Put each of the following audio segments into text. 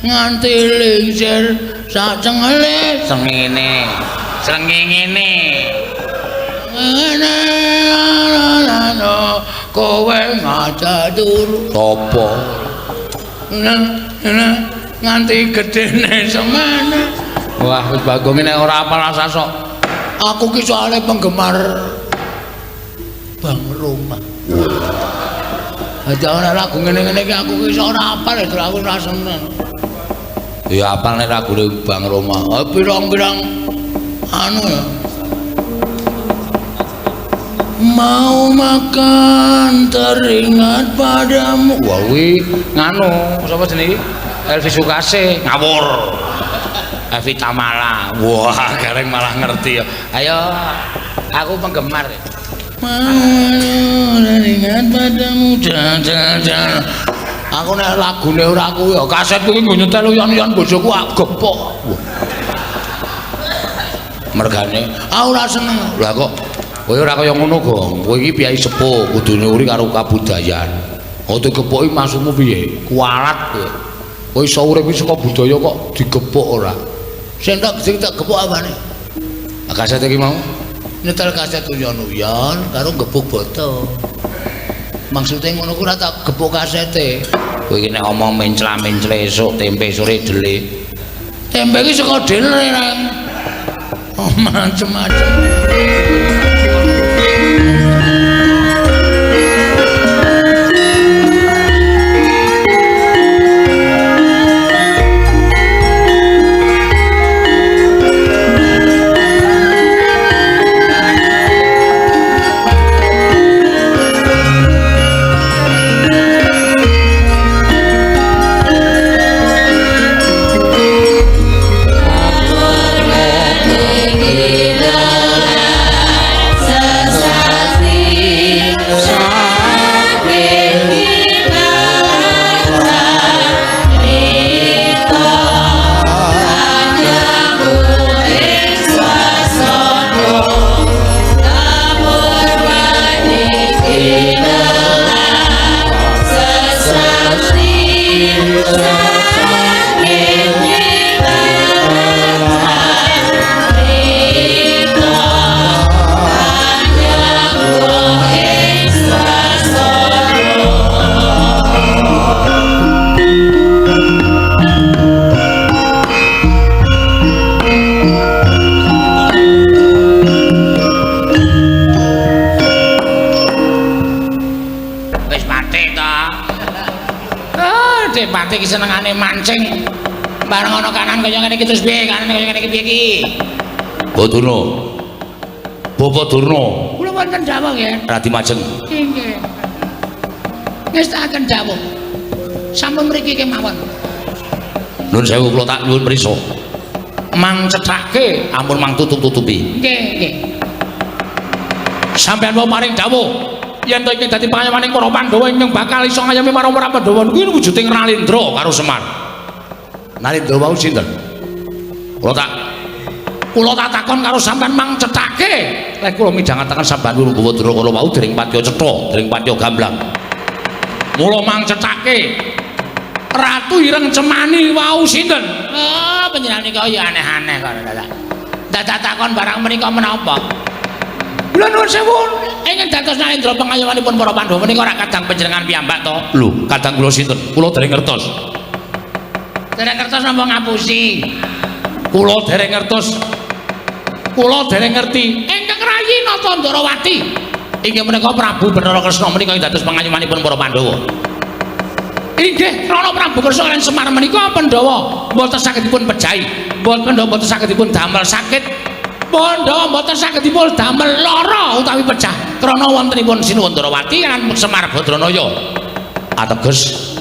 nganti lingsir sacengele sengene kowe ngacatur sapa nganti gedene semene wah wis Bagong nek ora apal rasa sok aku ki soalé penggemar Bang Roma aja ora lagu ngene-ngene iki aku ki ora apal itu aku ora seneng ya apal nek lagune Bang Roma pirang-pirang anu ya mau makan teringat padamu wah kuwi nganu sapa jenenge Elvi Sukase ngawur Evi Tamala wah gareng malah ngerti ya ayo aku penggemar mau teringat padamu jangan aku nek lagune ora kuwi ya kaset kuwi nggo nyetel yon-yon bojoku gepok mergane aku ora seneng lha kok kowe ora kaya ngono Gong kowe iki piyai sepuh kudu nuri karo kabudayan kok digepoki masukmu piye kualat kowe kowe iso urip saka budaya kok digepok ora sing tak gepok apane kaset iki mau nyetel kaset uyon-uyon karo gebuk boto maksudnya ngono ku ora tak gepuk kasete kowe iki nek omong mencla-mencle esuk tempe sore dele tempe iki saka dele oh macem-macem Pati ki senengane mancing bareng ana kanan kaya ngene iki terus piye kanan kaya ngene iki piye iki Bodurno Bapak Durno kula wonten dawuh nggih Radi Majeng nggih ngestaken dawuh sampun mriki kemawon Nun sewu kula tak nyuwun prisa mang cethake ampun mang tutup-tutupi nggih sampeyan mau maring dawuh yen to iki dadi pangayomaning para Pandhawa ingkang bakal iso ngayomi marang para Pandhawa kuwi wujuding Nalendra karo Semar. Nalendra wau sinten? Kula tak takon karo sampean mang cethake. Lek kula midhangetaken sampean Wirabadra kala wau dereng patiya cetha, dereng patiya gamblang. Mula mang cethake Ratu Ireng Cemani wau sinten? Oh, panjenengan kok ya aneh-aneh kok dadak takon barang menika menapa? Kula nuwun sewu ingin dados Nalendra pangayomanipun para Pandhawa menika ora kadang panjenengan piyambak to. Lho, kadang kula sinten? Kula dereng ngertos. Dereng ngertos napa ngapusi? Kula dereng ngertos. Kula dereng ngerti. Ingkang rayi nata Ndarawati. Inggih menika Prabu Bathara Kresna menika dados pangayomanipun para Pandhawa. Inggih, Rana Prabu Kresna lan Semar menika Pandhawa mboten saged dipun pejahi. Mboten saged dipun damel sakit. Pandhawa mboten saged dipun damel lara utawi pecah krana wontenipun Sinuwun Ndarawati lan Semar Badranaya. Ateges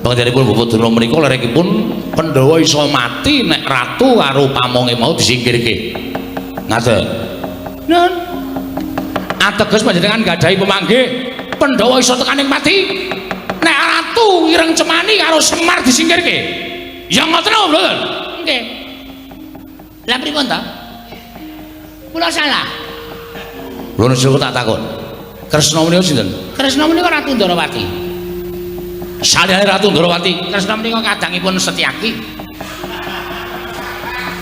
panjenenganipun Bapak Durna menika lerekipun Pandhawa iso mati nek ratu karo pamonge mau disingkirke. Ngaten. Nun. Ateges panjenengan gadahi pemanggih Pandhawa iso tekaning mati nek ratu Ireng Cemani karo Semar disingkirke. Ya ngoten lho, Mboten. Nggih. Lah pripun to? Kula salah. Lho nek tak takon. Kresna menika sinten? Kresna menika Ratu Ndarawati. saliyane Ratu Ndrawati Kresna menika kadangipun Setyaki.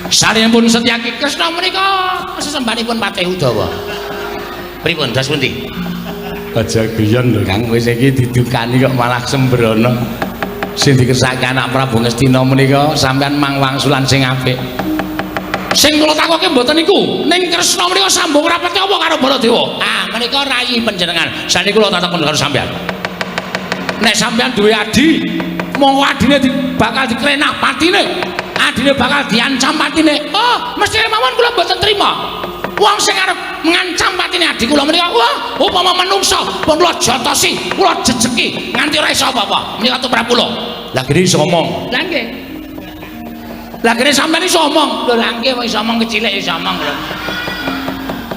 Saliyane Setyaki Kresna menika sesembanipun Patih Udawa. Pripun das pundi? Aja guyon lho Kang, wis iki didukani kok malah sembrono. Sing dikersake anak Prabu Ngastina menika sampean mang wangsulan sing apik. Sing kula takoke mboten niku, ning Kresna menika sambung rapete apa karo Baladewa? Ah, menika rayi panjenengan. Saniki kula takon karo sampean. Nek sampean duwe adi, monggo adine bakal dikrenah patine. Adine bakal diancam patine. Oh, mesti mawon kula mboten trima. Wong sing arep ngancam patine adi kula menika, wah, upama manungsa pun kula jotosi, kula jejeki nganti ora iso apa-apa. Menika tumrap kula. Lah gene iso omong. Lah nggih. Lah gene sampeyan iso omong. Lho lah nggih iso omong kecilik iso omong lho.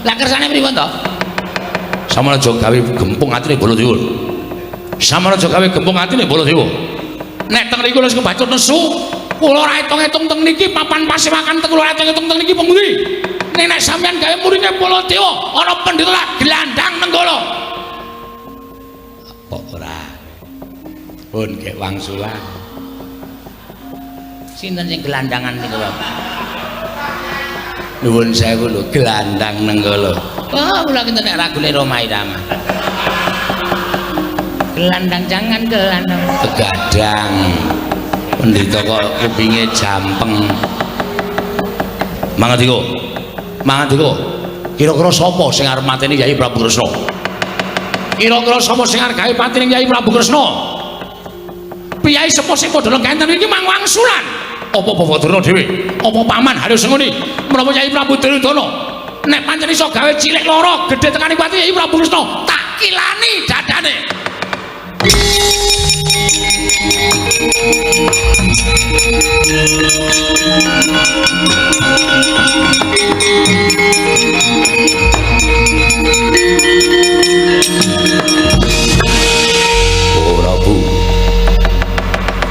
Lah kersane pripun to? Samana aja gawe gempung atine Baladewa. Samana aja gawe gempung atine Baladewa. Nek teng mriku wis kebacut nesu, kula ora etung-etung teng niki papan pasewakan teng kula etung-etung teng niki pengundi. Nek sampeyan gawe murine Baladewa ana pendhita gelandang nenggala. Kok ora? Pun kek wangsulan. Sinten sing gelandangan niku, Bapak? Nuwun sewu lho, gelandang nenggala. Oh, kula kinten nek ragune Roma Irama. Gelandang jangan gelandang. Begadang. Pendhita kok kupinge jampeng. Mangendika. Mangendika. Kira-kira sapa sing arep mateni Yai Prabu Kresna? Kira-kira sapa sing arep gawe patine Yai Prabu Kresna? Piyai sepuh sing padha lengkenten iki mang wangsulan. Apa Bawadara dhewe? Apa paman harus ngene? Menapa Yai Prabu Duryudana nek pancen iso gawe cilik loro gedhe tekani pati Yai Prabu Kresna, tak kilani dadane.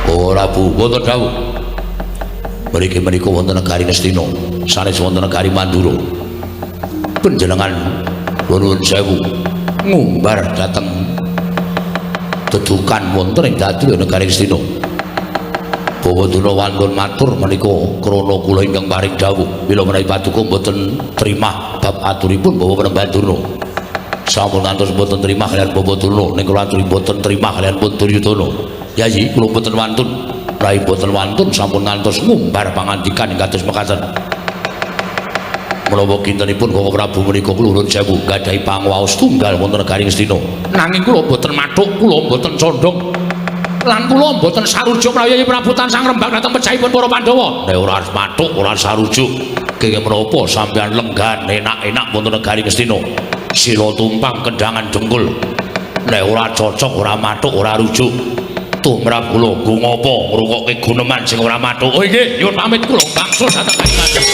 Ora Bu, wonten dawuh. Mriki menika wonten negari Ngastina, sanes wonten negari Mandura. Panjenengan nuwun sewu ngumbar dhateng dedukan wonten ing dadi negari Ngastina. Bawadara wantun matur menika krana kula ingkang paring dawuh, mila menawi paduka mboten trimah bab aturipun Bawa Prembandurna. Sampun ngantos mboten trimah kaliyan Bawadara, ning kula aturi mboten trimah kaliyan Duryudana. Yayi kula mboten wantun, rai mboten wantun sampun ngantos ngumbar pangandikan ing kados mekaten. Menawa kintenipun Bapak Prabu menika kula nuwun sewu gadahi pangwaos tunggal wonten negari Ngastina. Nanging kula mboten mathuk, kula mboten condhong. Lan kula mboten sarujuk menawi Yai Prabu tansah ngrembak dhateng pejahipun para Pandhawa. Nek ora mathuk, ora sarujuk, kenging menapa sampeyan lenggan enak-enak wonten negari Ngastina. Sila tumpang kendangan dengkul. Nek ora cocok, ora mathuk, ora rujuk. Tumrap kula nggo ngapa ngrungokke guneman sing ora mathuk. Oh nggih, nyuwun pamit kula wangsul dhateng Kanjeng.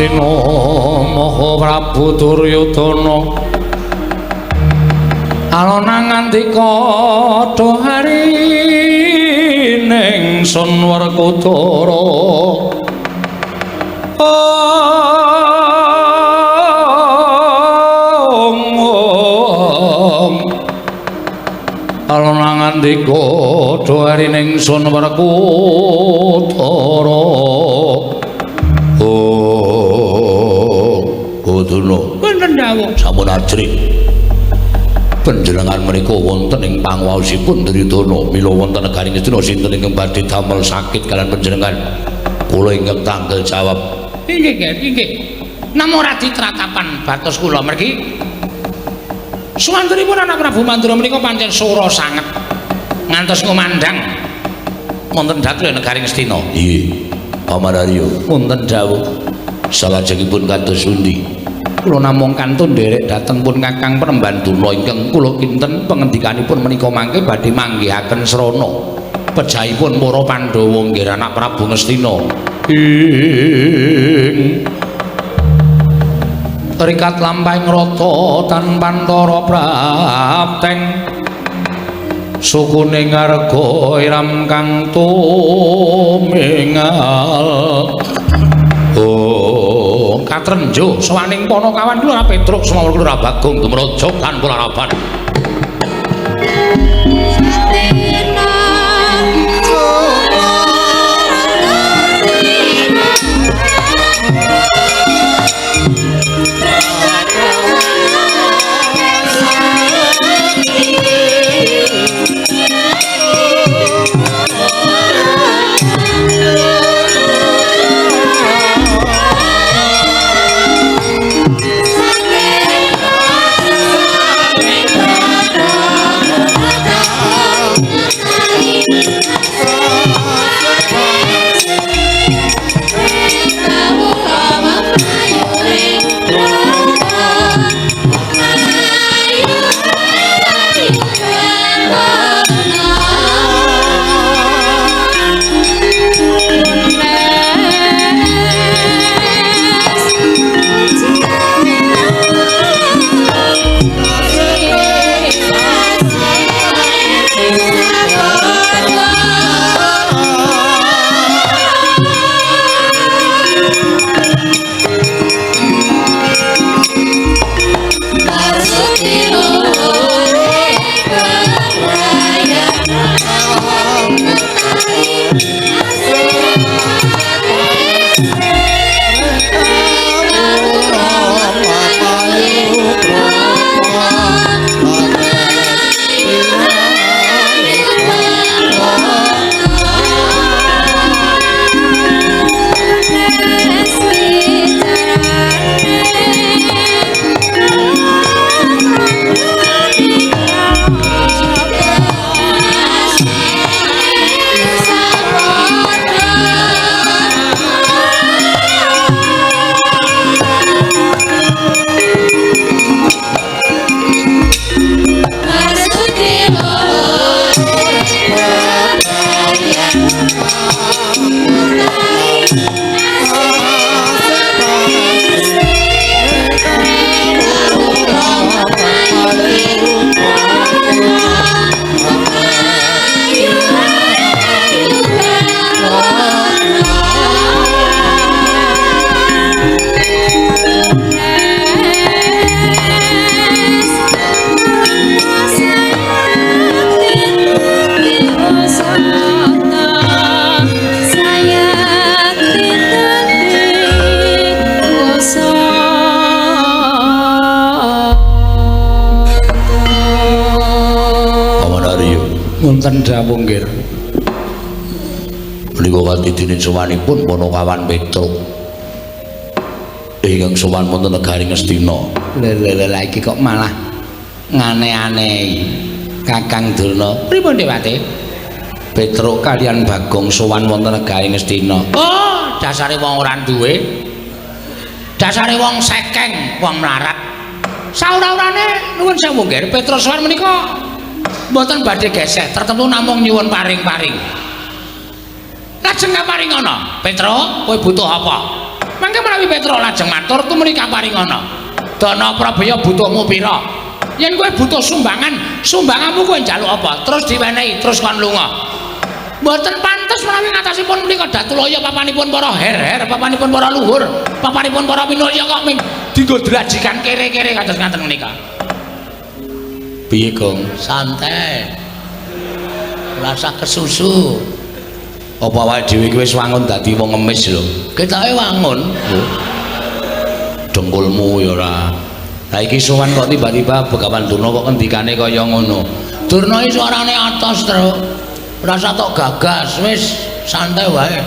Astina Maha Prabu Duryudana alona ngandika dohari ning Sun Werkudara alona ngandika dohari ning Sun Werkudara Buduna wonten dawuh sampun ajrih panjenengan menika wonten ing pangwaosipun Duryudana mila wonten negaring Astina sinten ingkang badhe damel sakit kalian panjenengan kula ingkang tanggal jawab inggih namung radi tratapan batos kula mergi suwantunipun anak Prabu Mandura menika pancen sura sanget ngantos ngumandhang wonten dhateng negaring Astina nggih Pamanarya wonten dawuh salajengipun kados pundi kula namung kantun nderek dhateng pun Kakang Prembanduna ingkang kula kinten pangendikanipun menika mangke badhe manggihaken srana pejahipun para Pandhawa nggih anak Prabu Ngastina ing rikat lampahing rata tan Pantara prapteng sukune ngarga iram kang tumingal katrenjo sawaning Panakawan kula Petruk semawur kula Bagong tumraja kan kula raban wonten dawuh nggih menika kanthi dene sowanipun Panakawan Petruk ingkang sowan wonten negaring Astina lha iki kok malah ngane-anehi Kakang Durna pripun Dewate Petruk kalian Bagong sowan wonten negaring Astina oh dasare wong ora duwe dasare wong sekeng wong mlarat saura-urane nuwun sewu nggih Petruk sowan menika mboten badhe gesek tertentu namung nyuwun paring-paring lajeng kaparing ana Petruk kowe butuh apa Mangke menawi Petruk lajeng matur tumrap kaparingana. Dana Prabaya butuhmu pira? Yen kowe butuh sumbangan, sumbanganmu kowe njaluk apa? Terus diwenehi, terus kon lunga. Mboten pantes menawi ngatasipun mriku Datulaya papanipun para her-her, papanipun para luhur, papanipun para pinulya kok dienggo drajikan kere-kere kados ngaten menika. Piye, Gong? Santai. Rasa kesusu. Apa awake dhewe iki wis wangun dadi wong ngemis lho. Ketoke wangun. Dengkulmu ya ora. Lah iki sowan kok tiba-tiba Begawan Durna kok ngendikane kaya ngono. Durna iki suarane atos, Truk. Rasa tok gagas, wis santai wae.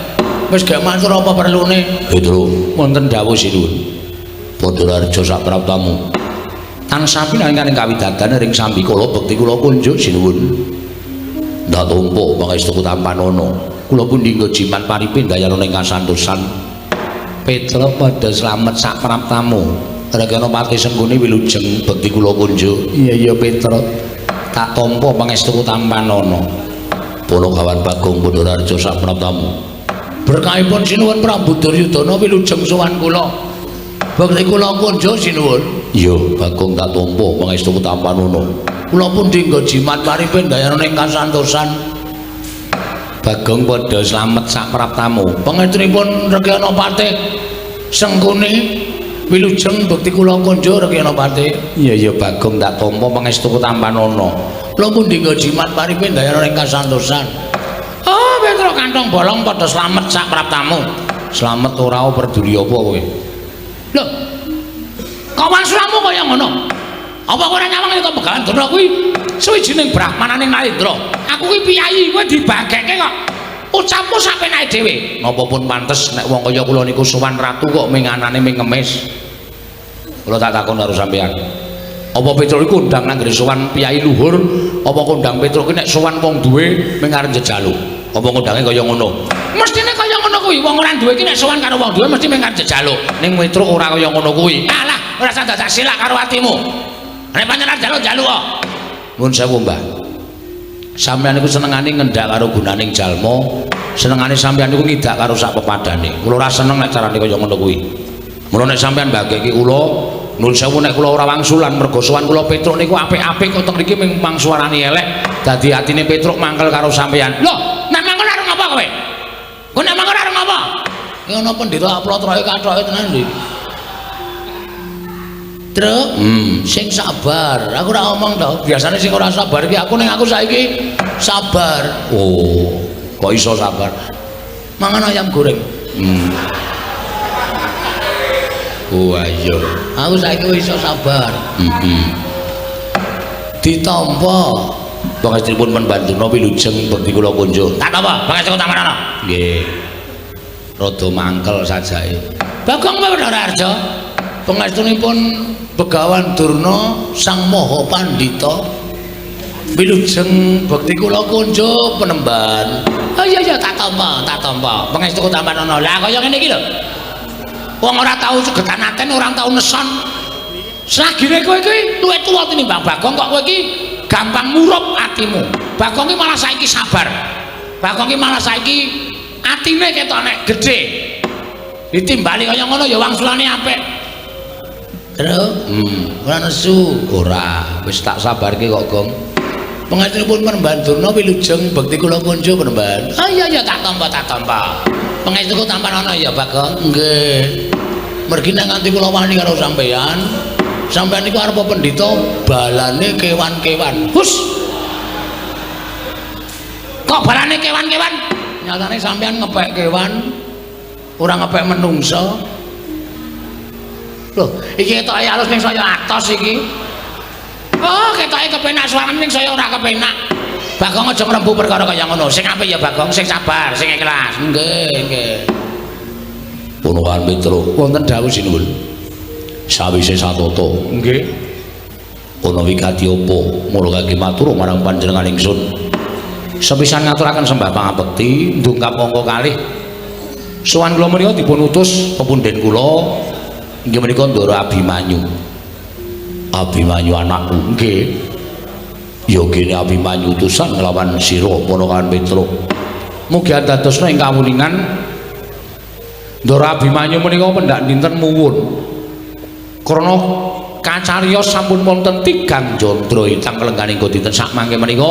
Wis gak matur apa perlune. Petruk, wonten dawuh sinuwun. Pandhararja sak praptamu. Tansah pinanganing kawidadan ring sambikala bekti kula kunjuk sinuwun. Ndak tumpuk pangestu tampanana. Kula pun dinggo jimat paripin dayana ing kasantosan. Petruk padha slamet sak praptamu. Regana pati senggone wilujeng bekti kula kunjuk. Iya Petruk. Tak tampa pangestu tampanana. Punakawan Bagong Pandhararja sak praptamu. Berkahipun sinuwun Prabu Duryudana wilujeng sowan kula. Bekti kula kunjuk sinuwun. Iya, Bagong tak tampa pangestu tampanana. Kula pun dinggo jimat paripin dayana ing kasantosan. Bagong padha slamet sak praptamu. Pangestunipun Rekyana Patih Senggone wilujeng bekti kula kunjuk Rekyana Patih. Iya Bagong tak tampa pangestu tampanana. Kula pun dinggo jimat paripin dayana ing kasantosan. Oh, Petruk kantong bolong padha slamet sak praptamu. Slamet ora peduli apa kowe. Lho. Kawan sulamu kaya ngono. Apa kowe ora nyawang to Begawan Durna kuwi suwijining brahmananing Narendra. Aku kuwi piyayi, kowe dibagekke kok. Ucapmu sapenake dhewe. Napa pun pantes nek wong kaya kula niku sowan ratu kok minganane ming ngemis. Kula tak takon karo sampeyan. Apa Petruk iku ndang nang nggone sowan piyai luhur, apa kondang Petruk ki nek sowan wong duwe ming arep jejaluk. Apa kondange kaya ngono? Mestine kaya ngono kuwi. Wong ora duwe ki nek sowan karo wong duwe mesti ming arep jejaluk. Ning Petruk ora kaya ngono kuwi. Alah, ora usah dadak silak karo atimu. Nek pancen arep jaluk-jaluk kok. Nuwun sewu, Mbah. Sampeyan niku senengane ngendhak karo gunaning jalma, senengane sampeyan niku ngidak karo sak pepadane. Kula ora seneng nek carane kaya ngono kuwi. Mula nek sampeyan mbageki kula, nuwun sewu nek kula ora wangsulan mergo sowan kula Petruk niku apik-apik kok teng mriki ming mangsuarani elek. Dadi atine Petruk mangkel karo sampeyan. Lho, nek mangkel arep ngapa kowe? Kowe nek mangkel arep ngapa? Ngono pendhita aplotroke kathoke tenan lho. Truk, sing sabar. Aku ora ngomong to. Biasane sing ora sabar iki aku ning aku saiki sabar. Oh, kok iso sabar? Mangan ayam goreng. Oh ayo. Aku saiki wis iso sabar. Ditampa Pangestunipun Pandharna wilujeng bekti kula kunjuk. tak apa, pangestu tamanana. Nggih. Rada mangkel sajake. Bagong Pandhararja. Pangestunipun Begawan Durna Sang Maha Pandhita wilujeng bekti kula kunjuk Penemban. Oh iya tak tampa. Pangestu tamanana. Lah kaya ngene iki lho. Wong ora tau segetan aten, ora tau neson. Selagine kowe iki luwih tuwa tinimbang Bagong kok kowe iki gampang murup atimu. Bagong iki malah saiki sabar. Bagong iki malah saiki atine ketok nek gedhe. Ditimbali kaya ngono ya wangsulane apik. Terus, ora nesu. Ora, wis tak sabarke kok, Gong. Pangestunipun Penemban Durna wilujeng bekti kula kunjuk Penemban. Ah iya tak tampa. Pangestuku tampanana ya Bagong. Nggih. Mergi nek nganti kula wani karo sampeyan. Sampeyan niku arepa pendhita balane kewan-kewan. Hus. Kok balane kewan-kewan? Nyatane sampeyan ngepek kewan, ora ngepek menungso. Loh, iki ketoke alus ning saya atos iki. Oh, ketoke kepenak suarane ning saya ora kepenak. Bagong aja ngrembu perkara kaya ngono. Sing apik ya Bagong, sing sabar, sing ikhlas. Nggih. Punakawan Petruk, wonten dawuh sinuwun. Sawise satata, nggih. Ana wigati apa mula kangge matur marang panjenengan ingsun. Sepisan ngaturaken sembah pangabekti ndungkap angka kalih. Sowan kula menika dipun utus pepundhen kula inggih menika Ndara Abimanyu. Abimanyu anakku, nggih. Ya kene Abimanyu utusan nglawan sira Punakawan Petruk. Mugi dadosna ing kawuningan Ndara Abimanyu menika pendak dinten muwun. Krana kacariyos sampun wonten 3 jandra ingkang kelengganing dinten sak mangke menika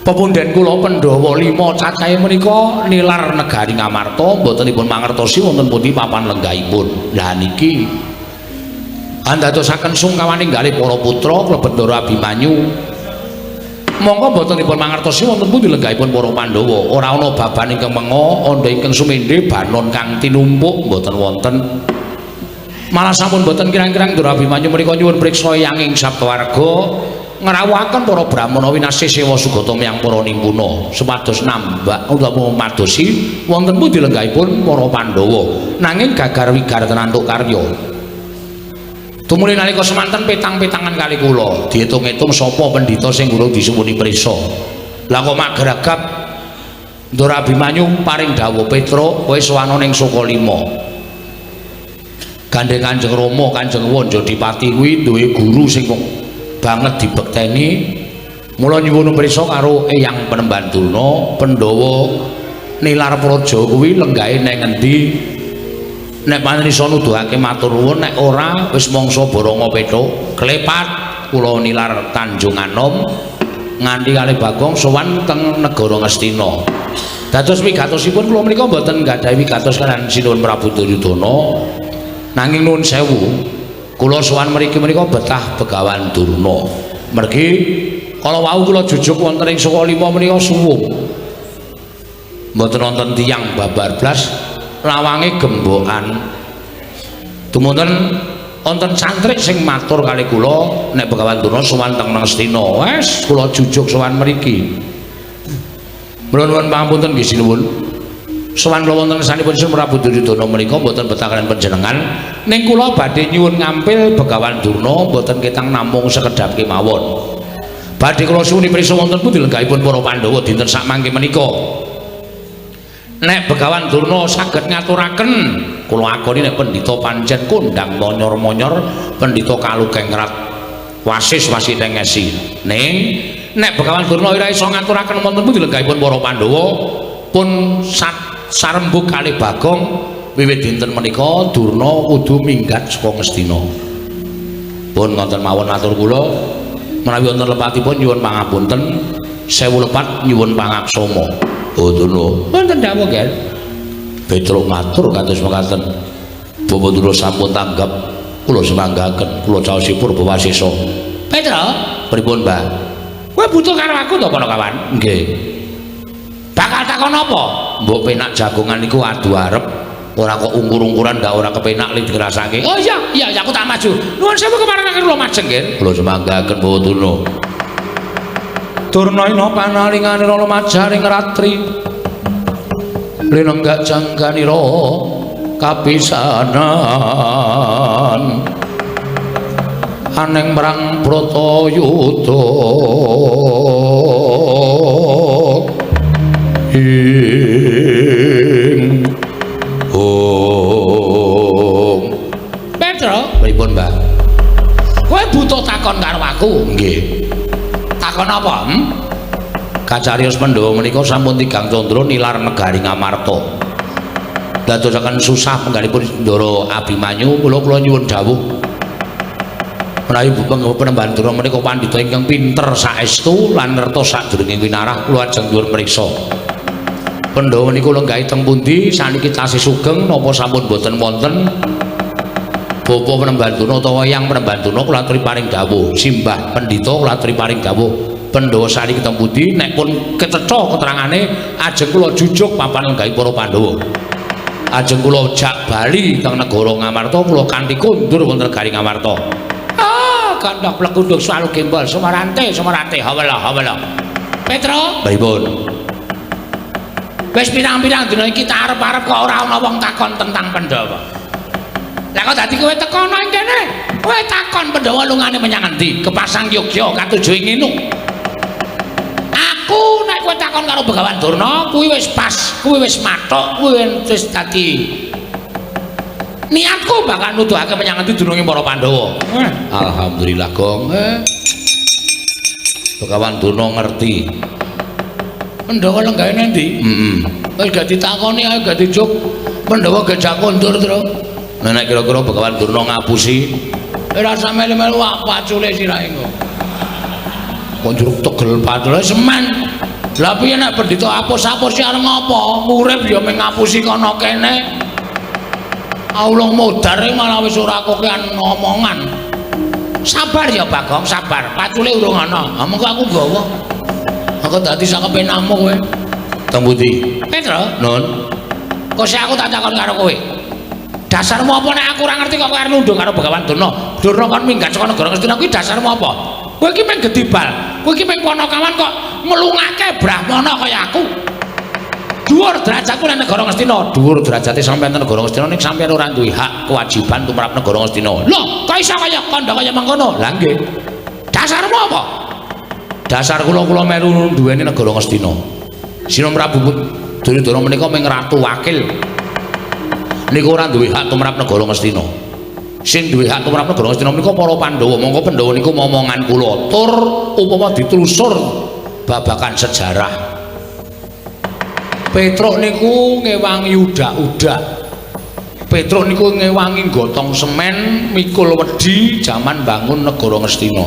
pepunden kula Pandhawa 5 cacahe menika nilar negari Ngamarta mbotenipun mangertosi wonten pundi papan lenggahipun. Lah niki andadosaken sungkawaning kalih para putra klebet Ndara Abimanyu. Monggo mbotenipun mangertosi wonten pundi lenggahipun para Pandhawa. Ora ana baban ingkang menga, andha ingkang sumendhe, banon kang tinumpuk mboten wonten. Malah sampun mboten kirang-kirang Ndara Abimanyu menika nyuwun priksa yanging sabdawarga ngrawuhaken para brahmana winasih sewa sugata miyang para nimpuna supados nambah utawa madosi wonten pundi lenggahipun para Pandhawa. Nanging gagar wigar tenantuk karya. Tumuli nalika semanten petang-petangan kali kula diitung-itung sapa pendhita sing urung disuwuni prisa. Lah kok magragap Ndara Abimanyu paring dawuh Petra kowe sowan ning Sukalima. Gandeng Kanjeng Rama Kanjeng Wanjadipati kuwi duwe guru sing banget dibekteni. Mula nyuwun prisa karo Eyang Penemban Durna Pandhawa nilar praja kuwi lenggahe ning endi. Nek panrisa nuduhake matur nuwun, nek ora wis mangsa Baranga Petruk klepat kula nilar Tanjung Anom nganti kalih Bagong sowan teng negara Ngastina. Dados wigatosipun kula menika mboten gadhahi wigatos kaliyan Sinuhun Prabu Duryudana. Nanging nuwun sewu kula sowan mriki menika betah Begawan Durna. Mergi kala wau kula jujuk wonten ing Sukalima menika suwung. Mboten wonten tiyang babar blas lawange gembokan. Dumunten wonten santri sing matur kalih kula nek Begawan Durna sowan teng Ngastina. Wes kula jujuk sowan mriki. Nuwun pangapunten nggih sinuwun. Sowan kula wonten sanipun Sinuhun Prabu Duryudana menika mboten betah kaliyan panjenengan ning kula badhe nyuwun ngampil Begawan Durna mboten ketang namung sekedhap kemawon. Badhe kula suwuni prisa wonten pundi lenggahipun para Pandhawa dinten sak mangke menika. Nek Begawan Durna saged ngaturaken kula akoni nek pendhita pancen kondang monyor-monyor pendhita kalugengrat wasis wasiteng ngesi. Ning nek Begawan Durna ora iso ngaturaken wonten pundi lenggahipun para Pandhawa pun sarembug kalih Bagong wiwit dinten menika Durna kudu minggat saka Ngastina. Pun wonten mawon matur kula menawi wonten lepatipun nyuwun pangapunten, sewu lepat nyuwun pangaksama. Oh Durna, wonten dawuh nggih. Petruk matur kados mekaten. Bapak Durna sampun tanggap kula semanggaken, kula caosipun Bawasesa. Petruk, pripun, Mbah? Kowe butuh karo aku to, Kawan? Nggih. Bakal takon apa? Mbok penak jagongan niku adu arep ora kok ungkur-ungkuran ndak ora kepenak li dirasake. Oh iya aku tak maju. Nuwun sewu kemarenaken kula majeng nggih. Kula semanggaken Bawa Durna. Durna ina panalingane rala majaring ratri. Linenggak jangganira kapisanan. Aneng merang Bratayuda. Ing Petruk, pripun, Mbah? Kowe butuh takon karo aku? Nggih. Takon apa? Kacariyos Pandhawa menika sampun 3 candra nilar negari Ngamarta. Dadosaken susah penggalipun Ndara Abimanyu, kula nyuwun dawuh. Menawi Penemban Durna menika pandhita ingkang pinter saestu lan nerta sadurunge winarah, kula ajeng nyuwun priksa. Pandhawa niku lenggahi teng pundi saniki tasih sugeng napa sampun boten wonten Bapak Penemban Durna utawa Eyang Penemban Durna kula aturi paring dawuh simbah pendhita kula aturi paring dawuh Pandhawa saniki teng pundi nek pun keteta keterangane ajeng kula jujuk papan lenggahi para Pandhawa ajeng kula jak bali teng negara Ngamarta kula kanthi kondur wonten negari Ngamarta kandhak plekunduk swalu gembol sumarante hawala Petruk pripun wis pirang-pirang dina iki tak arep-arep kok ora ana wong takon tentang Pandhawa. Lah kok dadi kowe tekono ing kene? Kowe takon Pandhawa lungane menyang endi? Kepasang Yogya katuju ing nginu. Aku nek kowe takon karo Begawan Durna, kuwi wis pas, kuwi wis mathok, kuwi wis dadi niatku bakal nuduhake menyang endi dununge para Pandhawa. Alhamdulillah, Gong. Begawan Durna ngerti. Pandhawa lenggahe endi? Heeh. Wis gak ditakoni ae gak dijuk. Pandhawa gejak kondur terus. Nek kira-kira Begawan Durna ngapusi, ora usah melu-melu wak pacule sirahe engko. Kok njuruk tegel pacule semen. Lah piye nek pendhita apus-apus sih arep ngopo? Urip ya mung ngapusi kono kene. Allah modar malah wis ora kokean ngomongan. Sabar ya Bagong, sabar. Pacule urung ana. Ha mengko aku gawa. Aku dadi sak kepenamu kowe. Teng pundi? Petro. Nun. Kok sik aku tak takon karo kowe. Dasarmu apa nek aku ora ngerti kok kowe arep nundung karo Begawan Durna? Durna kon minggat saka negara Ngastina kuwi dasarmu apa? Kowe iki mung gedibal. Kowe iki mung ponokawan kok melungake brahmana kaya aku. Dhuwur derajatku nek negara Ngastina, dhuwur derajate sampeyan nang negara Ngastina ning sampeyan ora duwe hak kewajiban tumrap negara Ngastina. Lho, kok iso kaya kandha kaya mangkono? Lah nggih. Dasarmu apa? Dasar kula melu duweni negara Ngastina. Sina Prabu Duryudana menika mung ratu wakil. Niku ora duwe hak tumrap negara Ngastina. Sing duwe hak tumrap negara Ngastina menika para Pandhawa. Monggo Pandhawa niku momongan kula. Tur upama ditelusur babakan sejarah. Petruk niku ngewangi udak-udak. Petruk niku ngewangi gotong semen mikul wedi jaman bangun negara Ngastina.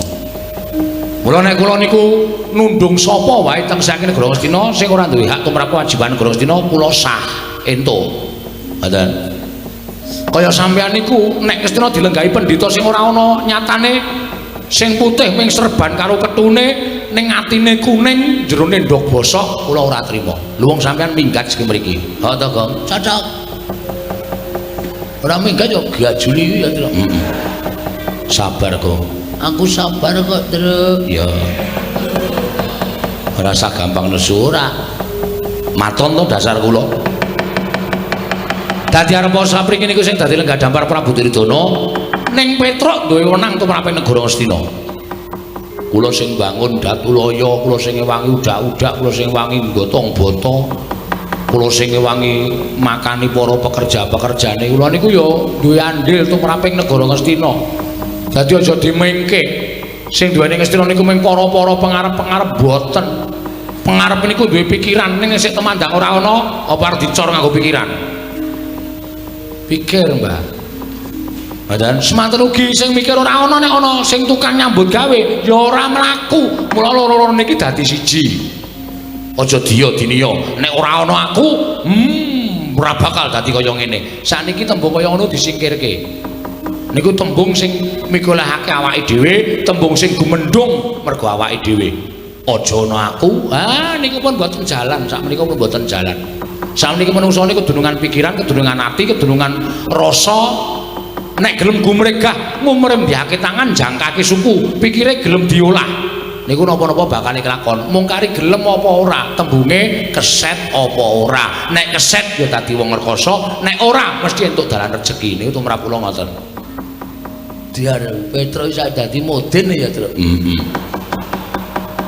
Mula nek kula niku nundung sapa wae teng saking negara Ngastina sing ora duwe hak tumrap kewajiban negara Ngastina kula sah ento. Ngoten. Kaya sampeyan niku nek Ngastina dilenggahi pendhita sing ora ana nyatane sing putih ming serban karo ketune ning atine kuning jerone ndok bosok kula ora trima. Lho wong sampeyan minggat sing mriki. Ha to, Gong? Cocok. Ora minggat yo gajuli ya, Tru. Sabar, Gong. Aku sabar kok, Tru. Ya. Ora sak gampang nesu ora. Maton to dasar kula. Dadi arep sapriki niku sing dadi lenggah dampar Prabu Duryudana ning Petruk duwe wenang tumrap negara Ngastina. Kula sing bangun Datulaya, kula sing ngewangi udak-udak, kula sing wangi gotong boto, kula sing ngewangi makani para pekerja-pekerjane kula niku ya duwe andil tumrap negara Ngastina. Dadi aja dimengke. Sing duweni Ngastina niku mung para-para pengarep-pengarep boten. Pengarep niku duwe pikiran ning sik temandang ora ana apa arep dicor nganggo pikiran. Pikir, Mbah. Dan semanten ugi sing mikir ora ana nek ana sing tukang nyambut gawe ya ora mlaku. Mula loro-loro niki dadi siji. Aja diya diniya nek ora ana aku, ora bakal dadi kaya ngene. Sakniki tembung kaya ngono disingkirke. Niku tembung sing mikolahake awake dhewe, tembung sing gumendhung mergo awake dhewe. Aja ana aku. Niku pun mboten jalan, sakmenika pun mboten jalan. Sakniki menungso niku kedunungan pikiran, kedunungan ati, kedunungan rasa. Nek gelem gumregah ngumrembihake tangan jangkake suku pikire gelem diolah niku napa-napa bakal kelakon mung kari gelem apa ora tembunge keset apa ora nek keset ya dadi wong rekoso nek ora mesti entuk dalan rejeki niku tumrap kula ngoten diarep Petruk iso dadi moden ya Tru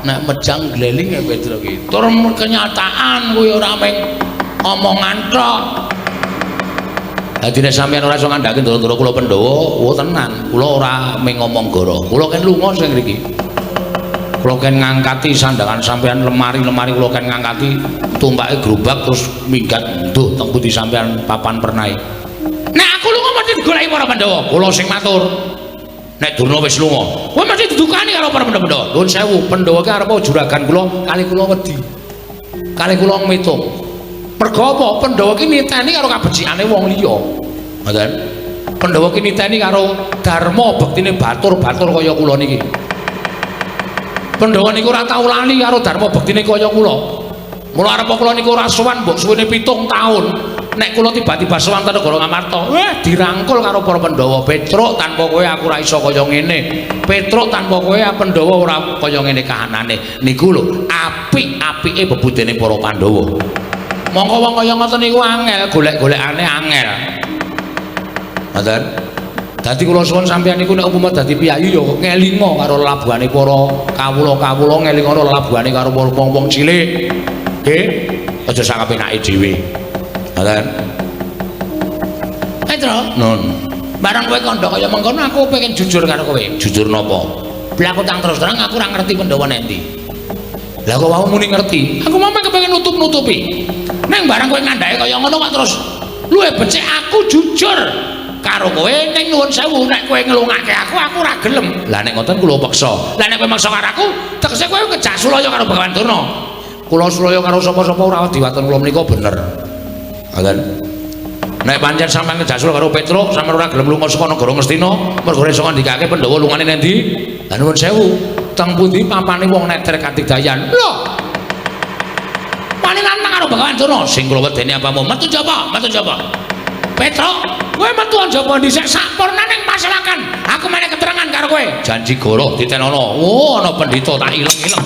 nek mejang gleling ya Petruk iki tur kenyataan kuwi ora mung omongan tok. Dadi nek sampeyan ora iso ngandhake ndoro-ndoro kula Pandhawa, tenan, kula ora mung ngomong goro. Kula ken lunga sing mriki. Kula ken ngangkati sandangan sampeyan lemari-lemari kula ken ngangkati tumpake gerobak terus minggat nduh teng pundi sampeyan papan pernahe. Nek aku lunga mesti digoleki para Pandhawa. Kula sing matur. Nek Durna wis lunga, kowe mesti didukani karo para Pandhawa. Nuwun sewu, Pandhawa ki arep juragan kula, kali kula wedi. Kali kula mitung. Mergo apa? Pandhawa ki niteni karo kabecikane wong liya. Ngoten. Pandhawa ki niteni karo dharma bektine batur-batur kaya kula niki. Pandhawa niku ora tau lali karo dharma bektine kaya kula. Mula arep kula niku ora sowan mbok suwene 7 taun. Nek kula tiba-tiba sowan ten negara Ngamarta, dirangkul karo para Pandhawa. Petruk tanpa kowe aku ora iso kaya ngene. Petruk tanpa kowe Pandhawa ora kaya ngene kahanane. Niku lho apik-apike bebudene para Pandhawa. Mongko wong kaya ngoten niku angel, golek-golekane angel. Ngoten. Dadi kula suwun sampeyan niku nek umpama dadi piyayi ya ngelinga karo labuhane para kawula-kawula, ngelinga karo labuhane karo wong-wong cilik. Nggih, aja sak kepenake dhewe. Ngoten. Petro, nun. Barang kowe kandha kaya mengkono aku pengen jujur karo kowe. Jujur napa? Lah aku tang terus terang aku ora ngerti Pandhawa endi. Lah kok wau muni ngerti? Aku mau kepengin nutup-nutupi. Neng barang kowe ngandhake kaya ngono kok terus luwih becik aku jujur karo kowe ning nuwun sewu nek kowe ngelungake aku ora gelem. Lah nek ngoten kula peksa. Lah nek kowe maksa karo aku, tegese kowe ngejak sulaya karo Bagawan Durna. Kula sulaya karo sapa-sapa ora diwaten kula menika bener. Ngoten. Nek pancen sampeyan ngejak sulaya karo Petruk, sampeyan ora gelem lunga saka negara Ngastina, mergo iso ngandikake Pandhawa lungane nang ndi? Lah nuwun sewu, teng pundi papane wong neter Katidayan? Lho. Wani nantang karo Bagawan Durna, sing kula wedeni apa mau metu jaba, metu jaba. Petruk, kowe metu njaba dhisik sampurna ning masyarakat. Aku meneh keterangan karo kowe. Janji goro ditenono. Oh, ana pendhita tak ileng-ileng.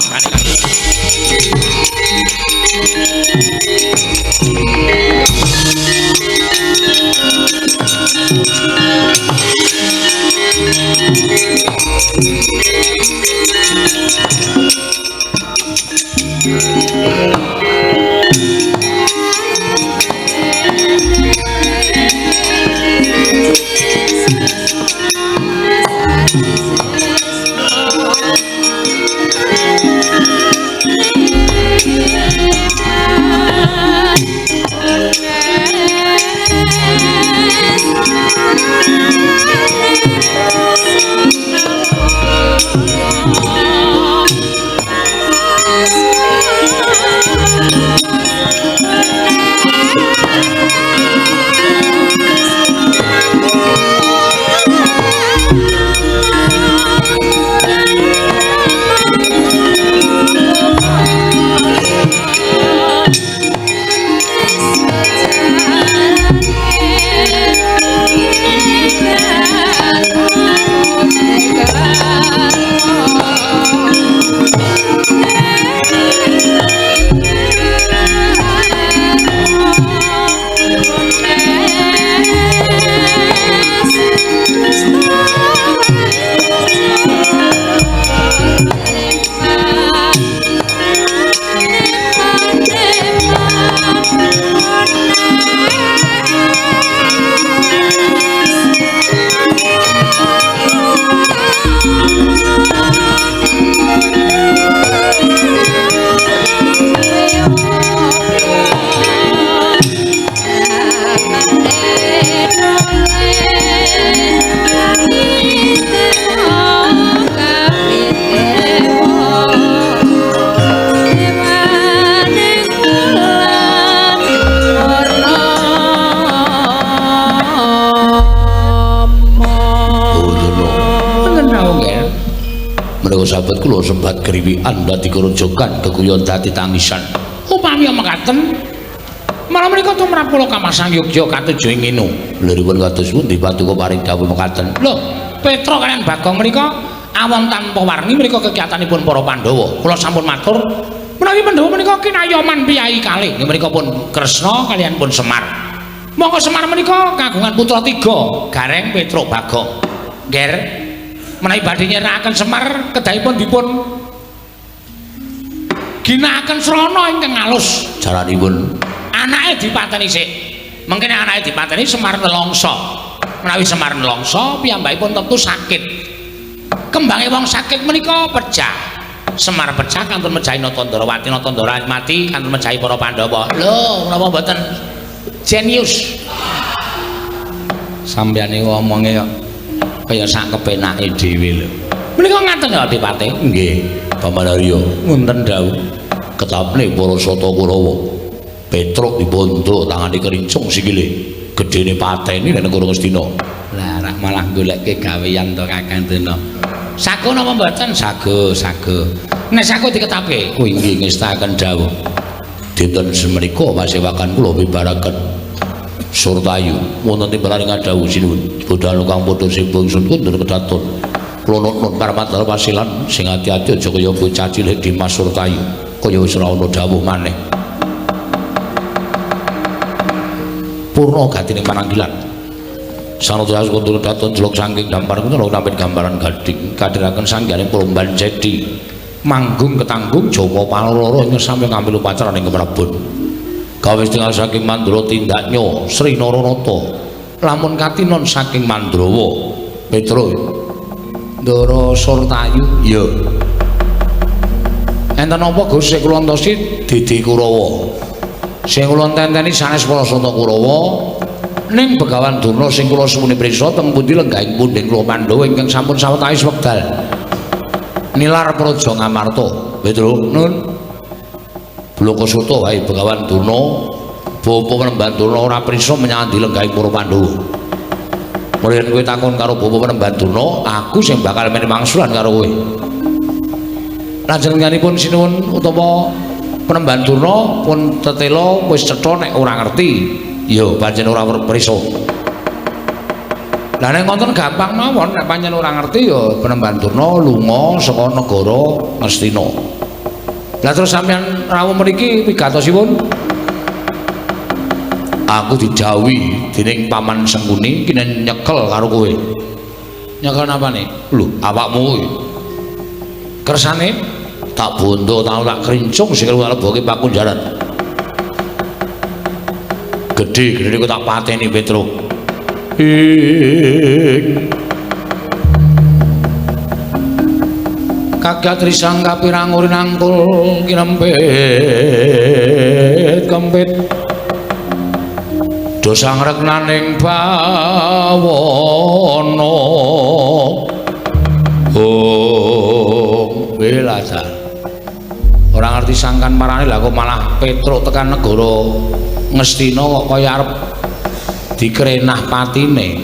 sahabat kula sempat kriwikan dadi kerojokan keguyon dadi tangisan. Upami mekaten malah menika tumrap kula Kamasang Yogya katujuh nginu. Liripun kados pundi Paduka paring dawuh mekaten? Lho, Petra kaliyan Bagong menika awon tanpa warni menika kegiatanipun para Pandhawa. Kula sampun matur menawi Pandhawa menika kinayoman piyai kalih nggih menika pun Kresna kaliyan pun Semar. Monggo Semar menika kagungan putra 3, Gareng, Petruk, Bagong. Nger menawi badhe nyerakaken Semar kedahipun dipun ginakaken srana ingkang alus. Jaranipun anake dipateni sik. Mengkene anake dipateni Semar nelongso. Menawi Semar nelongso piyambakipun tentu sakit. Kembange wong sakit menika pecah. Semar pecah kantun mejahi Natandrawati, Natandra mati kantun mejahi para Pandhawa. Lho, menapa mboten jenius? Sampeyan iki ngomonge kok kaya sak kepenake dhewe lho. Menika ngaten ya Adipati? nggih, Paman Arya. Wonten dawuh Ketapne para Sata Kurawa. Petruk dibondo tangane kerincung sikile. Gedene pateni nek negara Ngastina. Lah rak malah goleke gawean to Kakang Dena. Sago napa mboten? Sago, sago. Nek sago diketapke, kuwi nggih ngestaken dawuh. Dinten semenika pasewakan kula bibaraken Surtayu wonten timbalan ngadhawuh sinuwun budal kang padha sibung sun kundur kedaton kula nun paramadal pasilan sing ati-ati aja kaya bocah cilik Dimas Surtayu kaya wis ora ana dawuh maneh purna gatine pananggilan sanadyan kundur kedaton jeluk saking dampar kula nampi gambaran gading kadhiraken sanggyaning Promban Cedi manggung ketanggung Jama Paloro ing sami ngambil upacara ning Keprabon gawe setengah saking Mandura tindaknya Sri Naranata lamun katinon saking Mandrawa Petruk Ndara Surtayu ya enten apa Gusti kula entosi Didi Kurawa sing kula tenteni sanes para Sata Kurawa ning Begawan Durna sing kula suwuni priksa teng pundi lenggahing pundhing kula Pandhawa ingkang sampun sawetawis wekdal nilar praja Ngamarta. Petro nun Blokasuta wae Begawan Durna bapa Penemban Durna ora priksa menyang ndi lenggahing para Pandhawa. Mulih kowe takon karo bapa Penemban Durna, aku sing bakal meni mangsulan karo kowe. Lajenenganipun sinuwun utawa Penemban Durna pun tetela wis cetha nek ora ngerti. Ya, pancen ora prisa. Lah nek wonten gampang mawon nek pancen ora ngerti ya Penemban Durna lunga saka negara Ngastina. Lah terus sampean rawuh mriki wigatosipun aku dijauhi dening Paman Sengkuni kene nyekel karo kowe. Nyekel napane? Lho, awakmu kuwi. Kersane tak bondo tak krincung sing kaleboke pakunjaran. Gede kok tak pateni Petro. Kagat risang kapirang uri nangkul kinempet kempit dosa ngreknaning bawana belajar orang ngerti sangkan marane lah kok malah Petro tekan negara Ngastina kok kaya arep dikrenah patine.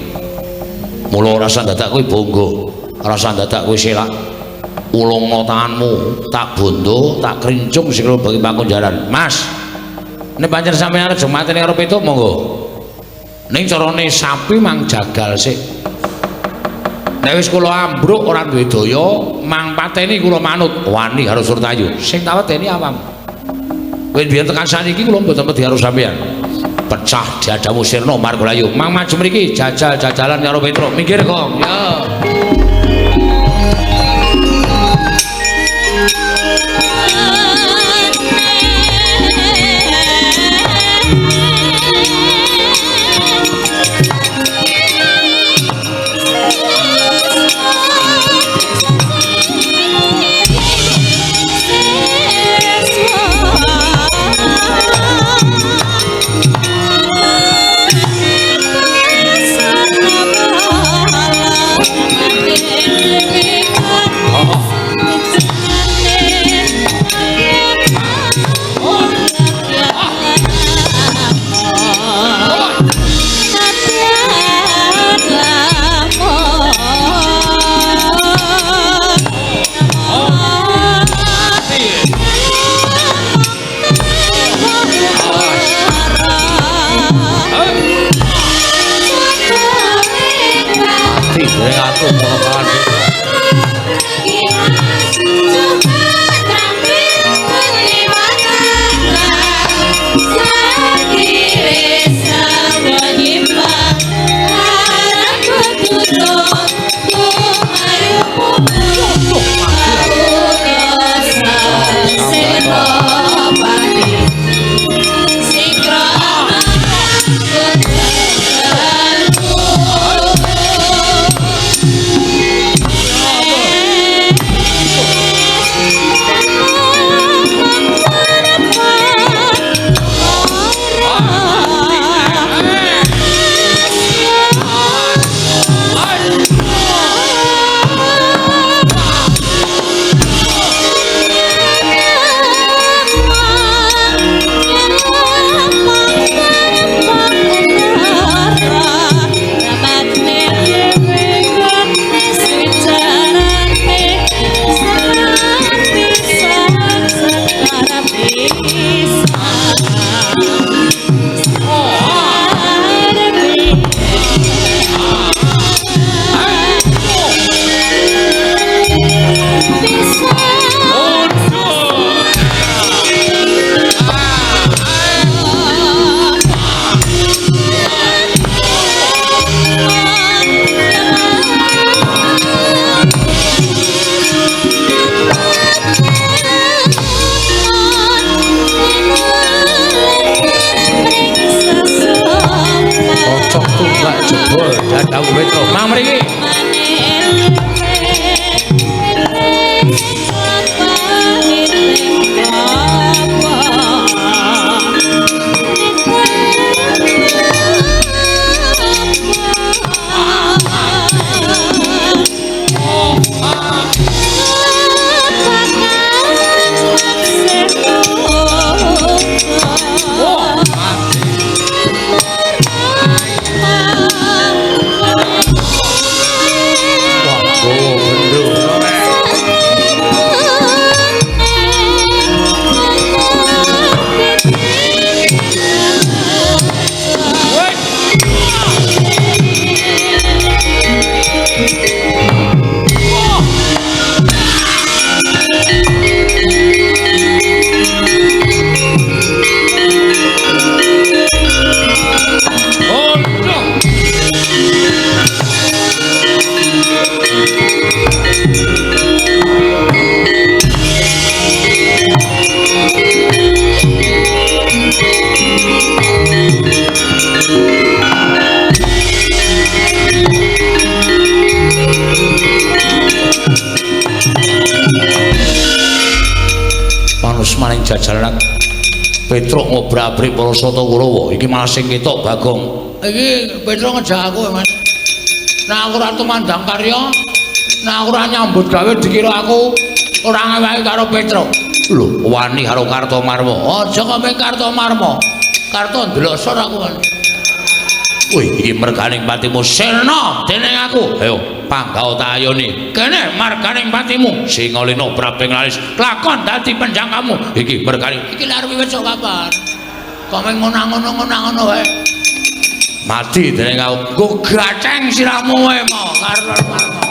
Mula ora usah dadak kowe bangga, ora usah dadak kowe selak. Ulunga tanganmu, tak bondo, tak krincung sikil bagi pakunjaran. Mas, nek pancen sampeyan arep mateni karo Petro monggo. Ning carane sapi mang jagal sik. Nek wis kula ambruk ora duwe daya, mang pateni kula manut wani karo Surtayu. Sing tak wedeni awam. Kowe biyen tekan saniki kula mboten wedi karo sampeyan. Pecah diadamu sirna Margolayu. Mang maju mriki jajal-jajalan karo Petro. Minggir kok. Ya. jajalan Petruk ngobrak-abrik para Sata Kurawa iki malah sing ketok Bagong. Iki Petruk ngejak aku, Mas. Nah aku ora tumandang karya, nah aku ora nyambut gawe dikira aku ora ngewahi karo Petruk. Lho, wani karo Kartomarma. Aja kok ming Kartomarma. Karto ndelosor aku, Mas. Wih, iki merganing patimu sirna dening aku. Ayo, panggau tak ayoni. Kene marganing patimu. Singolina Brabeng Lalis lakon dadi penjangkamu. Iki merganing Iki lak wiwit sok kapan? Kok ming ngono-ngono wae. mati dening aku. Nggo gaceng sirahmu wae mau karo Marmo.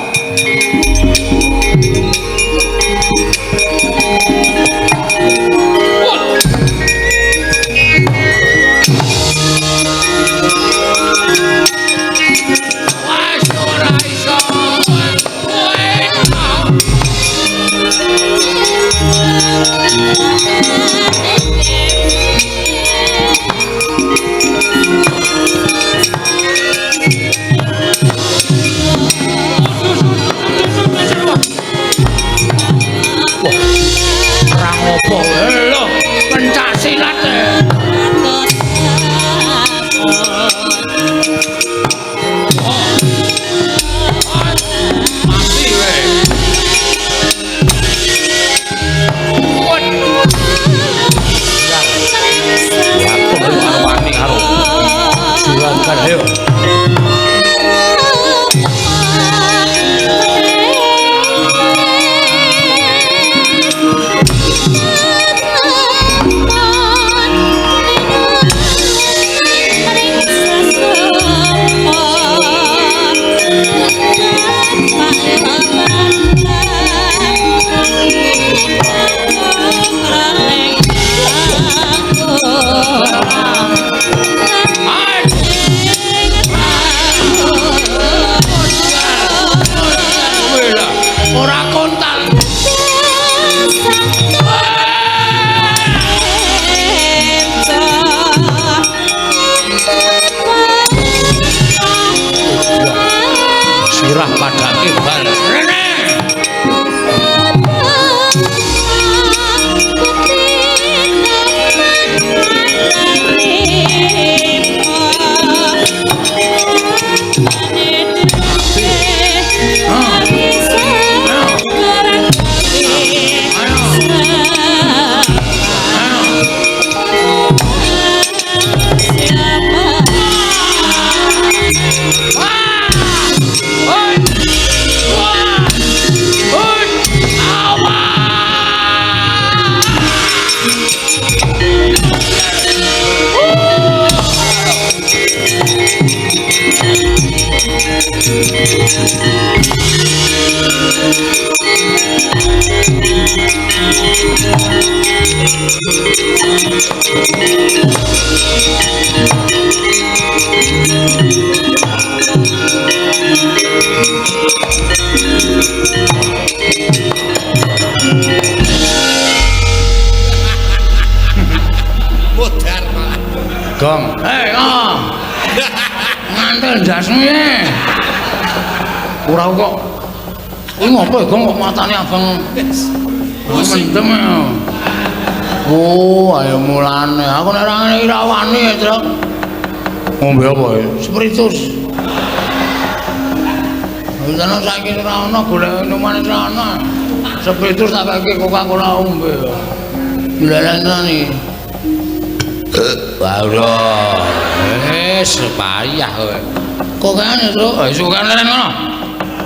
Gong. Ngantel dasmu ye. Ora kok. Kuwi ngopo ya, Gong, kok matane abang. Mendem ya. Oh, ayo mulane. Aku nek ora ngene iki ra wani ya, Truk. Ngombe apa ya? Spiritus. Wis ana saiki ora ana golek minuman ora ana. Spiritus tak kake Coca-Cola ombe. Dilalani. Waduh. Payah kowe. Kok kene, Truk? Iso kene ngono.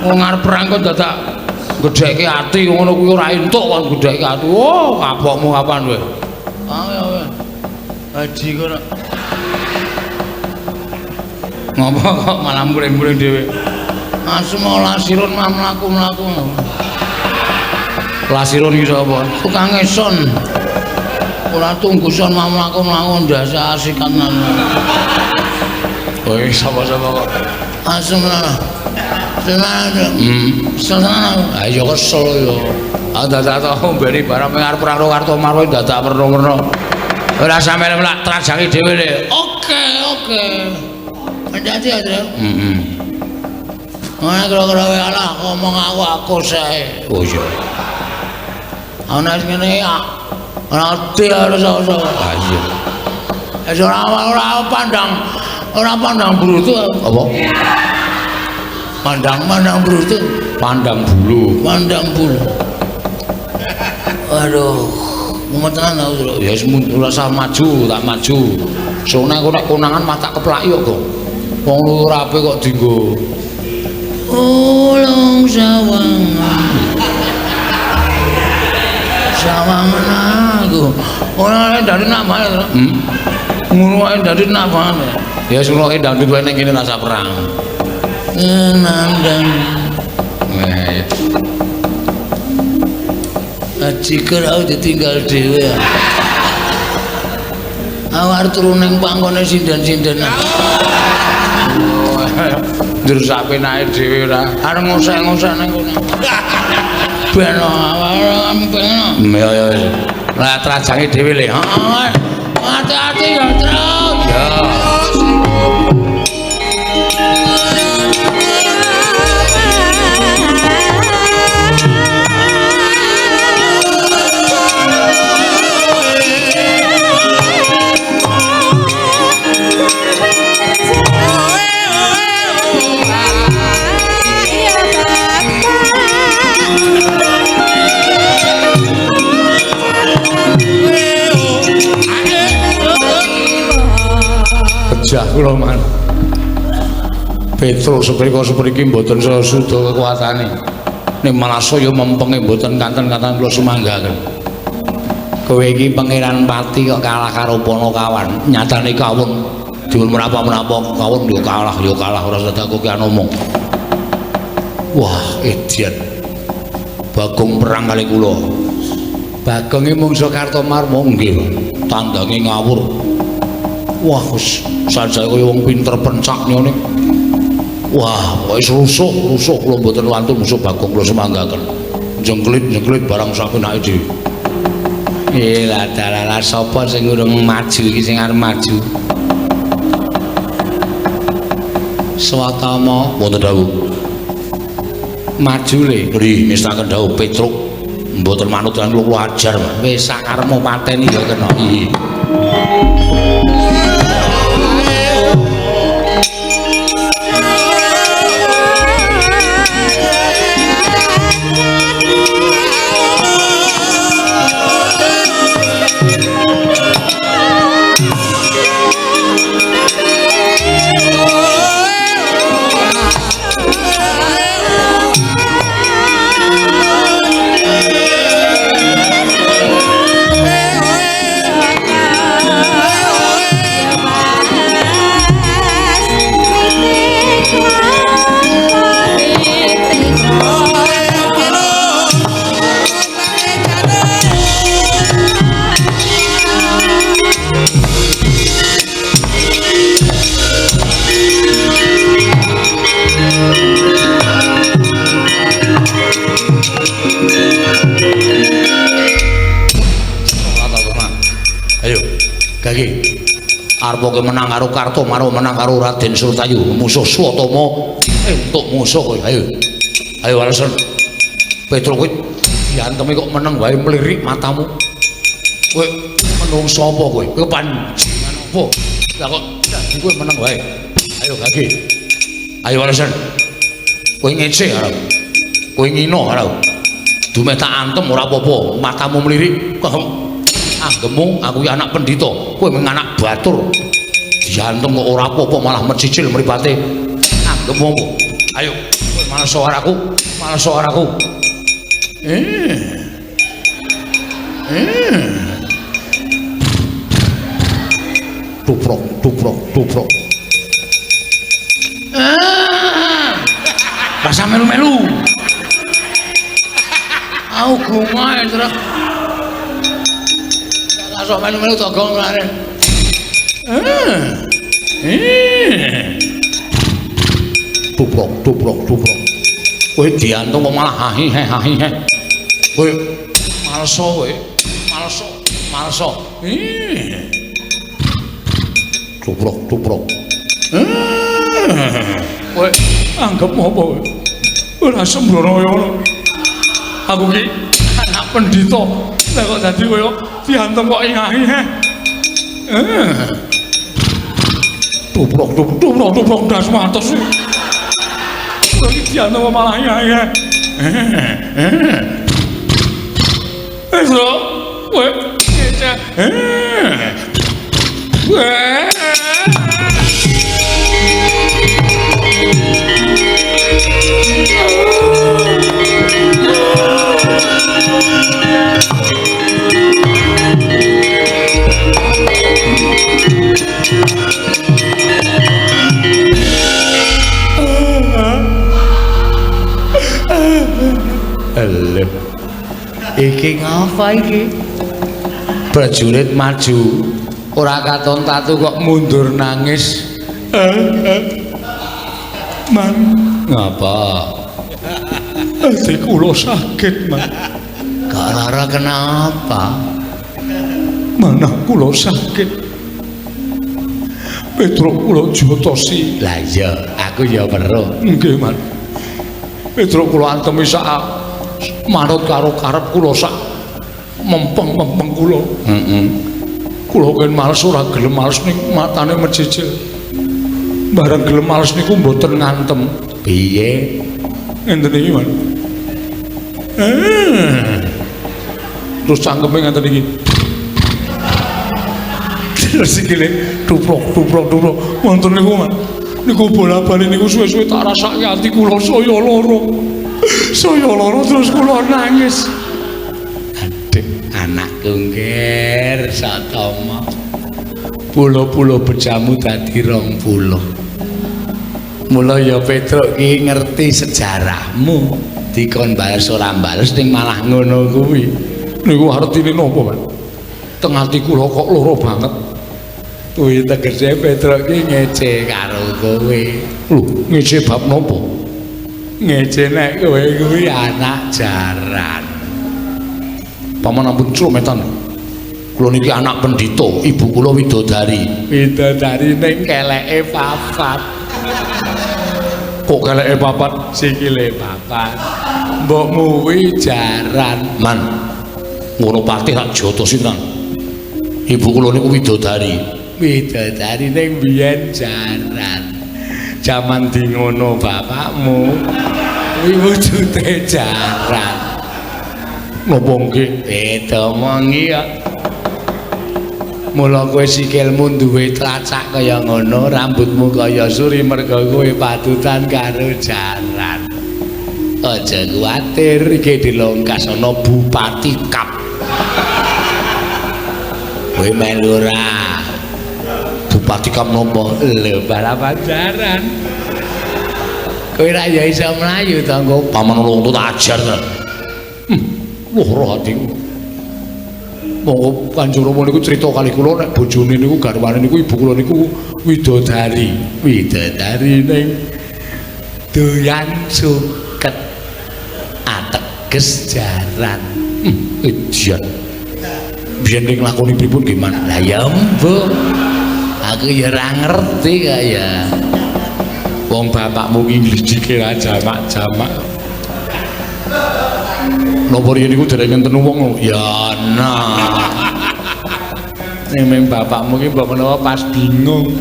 Wong arep perang kok dadak gedheke ati ngono kuwi ora entuk kon gedheke ati. Oh, kapokmu kapan kowe? Ya wis. Haji kono. Ngopo kok malah muring-muring dhewe? Asma lasirun mah mlaku-mlaku. Lasirun iki sapa? Tukang ngeson. Ora tungguson mah mlaku-mlaku ndasa asikanan. Kowe sapa-sapa kok? Asma. Senang. Ayo kesel yo. Dadak ombeni barang pengen arep karo Kartomarma dadak perno-perno. Ora sampeyan melak trajangi dhewe le. Oke. Hati-hati ya, Tru. Heeh. Ana kira-kira wae alah ngomong aku sae. Oh iya. Ana sing ngene ya. Nanti harus sosok. Ah iya. Ora pandang brutu apa? Pandang brutu, pandang bulu. Aduh, mumetan aku. Ya ora usah maju, tak maju. Soalnya aku nek konangan mata keplak yo kok. Wong ora ape kok dienggo. Ulung sawangan aku. Ora dari namane to. Ngono ae dari namane. Ya suruh endang duwe ning kene rasa perang. Nandang. Ajiker aku ditinggal dhewe. Awar turu ning pangkone sinden-sinden. Njur sapenake dhewe ora arep ngosek-ngosek ning kono. Ben awar ben. Ya. Lah trajange dhewe le. Heeh. Hati-hati ya, Tru. Ya. Jah kula man. Petruk seprika-sepriki mboten sesuda kekuatane. Ning malah saya mempenge mboten kanten-kanten kula sumanggaken. Kowe iki pangeran pati kok kalah karo Panakawan. Nyatane kawon dipun menapa-menapa kawon yo kalah ora sedak kok omong. Wah, edian. Bagong perang kali kula. Bagonge mungsuh Kartomarma nggih. Tandange ngawur. Wah, wis sajake kaya wong pinter pencak ngene. Wah, wis rusuk kula mboten wantun musuh Bagong kula semanggaken. Jengklit barang sapenake dhewe. Lah dalala sapa sing urung maju iki sing arep maju? Swatama wonten dawuh. Maju le, nggih mistaken dawuh Petruk. Mboten manut lan kula ajar, wis sakarepmu pateni ya kena. Iya. Arep menang karo Kartomarma menang karo Raden Surtayu musuh Swatama entuk musuh kowe ayo walesan Petruk kowe diantemi kok meneng wae mlirik matamu kowe menungso apa kowe panjenengan apa lah kok dadi kowe meneng wae ayo Gage ayo walesan kowe ngece arep kowe ngino arep dume tak antem ora apa-apa matamu mlirik anggemu aku iki anak pendhita kowe mung anak batur diantem kok ora apa-apa malah mencicil mripate anggemu ayo kowe malah suaraku tuprok rasa melu-melu aku gumae terus sok melu-melu togong lare. Tuprok. Kowe diantung kok malah hahi. Kowe malso kowe. Malso. Tuprok. Kowe anggap apa kowe? Ora sembrono ya ngono. Aku ki anak pendhita nek kok dadi koyo diantem kok ingahi tuprok das matos iki diantem kok malah ingahi Esro kowe iki ngapa iki prajurit maju ora katon tatu kok mundur nangis man ngapa ati kula sakit man gara kenapa manah kula sakit Petruk kula jotosi lah iya aku ya weruh nggih man Petruk kula antemi sak manut karo karep kula sak mempeng-mempeng kula. Kula kan males ora gelem males ning matane mejejel. Bareng gelem males niku mboten ngantem. Piye? Ngenten iki, Man. Terus cangkeme ngaten iki. Terus iki tuprok. Wonten niku, Man. Niku bola-bali niku suwe-suwe tak rasake ati kula saya lara. Saya lara terus kula nangis. Adik anakku ngger satama. Pulo-pulo bejamu dadi 20. Mula ya Petruk ki ngerti sejarahmu. Dikon bales ora bales ning malah ngono kuwi. Niku artine napa, Mas? Teng ati kula kok lara banget. Kuwi tegese Petruk ki ngece karo kowe. Lho, ngece bab napa? Ngece nek kowe kuwi anak jaran. Paman ampun slometan. Kula niki anak pendhita, ibu kula widodari. Widodari ning keleke papat. Kok keleke papat? Sikile papat. Mbokmu kuwi jaran. Man. Ngono patih tak jotosi tenan. Ibu kula niku widodari. Widodari ning biyen jaran. Jaman di ngono bapakmu kuwi wujude jaran. Napa nggih? Beda mengi ya. Mula kowe sikilmu duwe tlacak kaya ngono, rambutmu kaya suri merga kowe patutan karo jaran. Aja kuwatir iki dilongkas ana Bupati Kap. Kowe melu ora? Bupati Kap nopo? Lho balapan jaran. Kowe ra ya iso mlayu to engko paman wong tuwa tak ajar to. Lara atiku. Monggo Kanjeng Rama niku crita kali kula nek bojone niku garwane niku ibu kula niku widodari. Widodari ning doyan suket ateges jaran. Ejan. Biyen ning lakoni pripun nggih Man? Lah ya mbok. Aku ya ora ngerti kaya. Wong bapakmu ki nglijike ra jamak-jamak. Napa riyen niku dereng ngenten wong ya nah. Ning bapakmu ki mbok menawa pas bingung.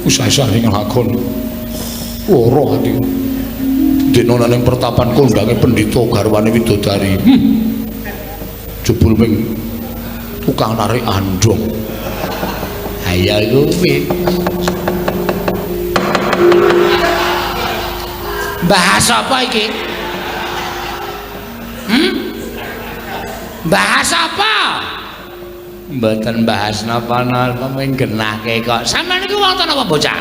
Usah-usah nglakon. Lara ati. Dene ning pertapan kondange pendhita garwane widodari. Jebul ping tukang narik andong. Ayo kuwi. Bahas apa iki? Bahas apa? Mboten bahas napa-napa mung genahke kok. Sampeyan niku wong tuwa napa bocah?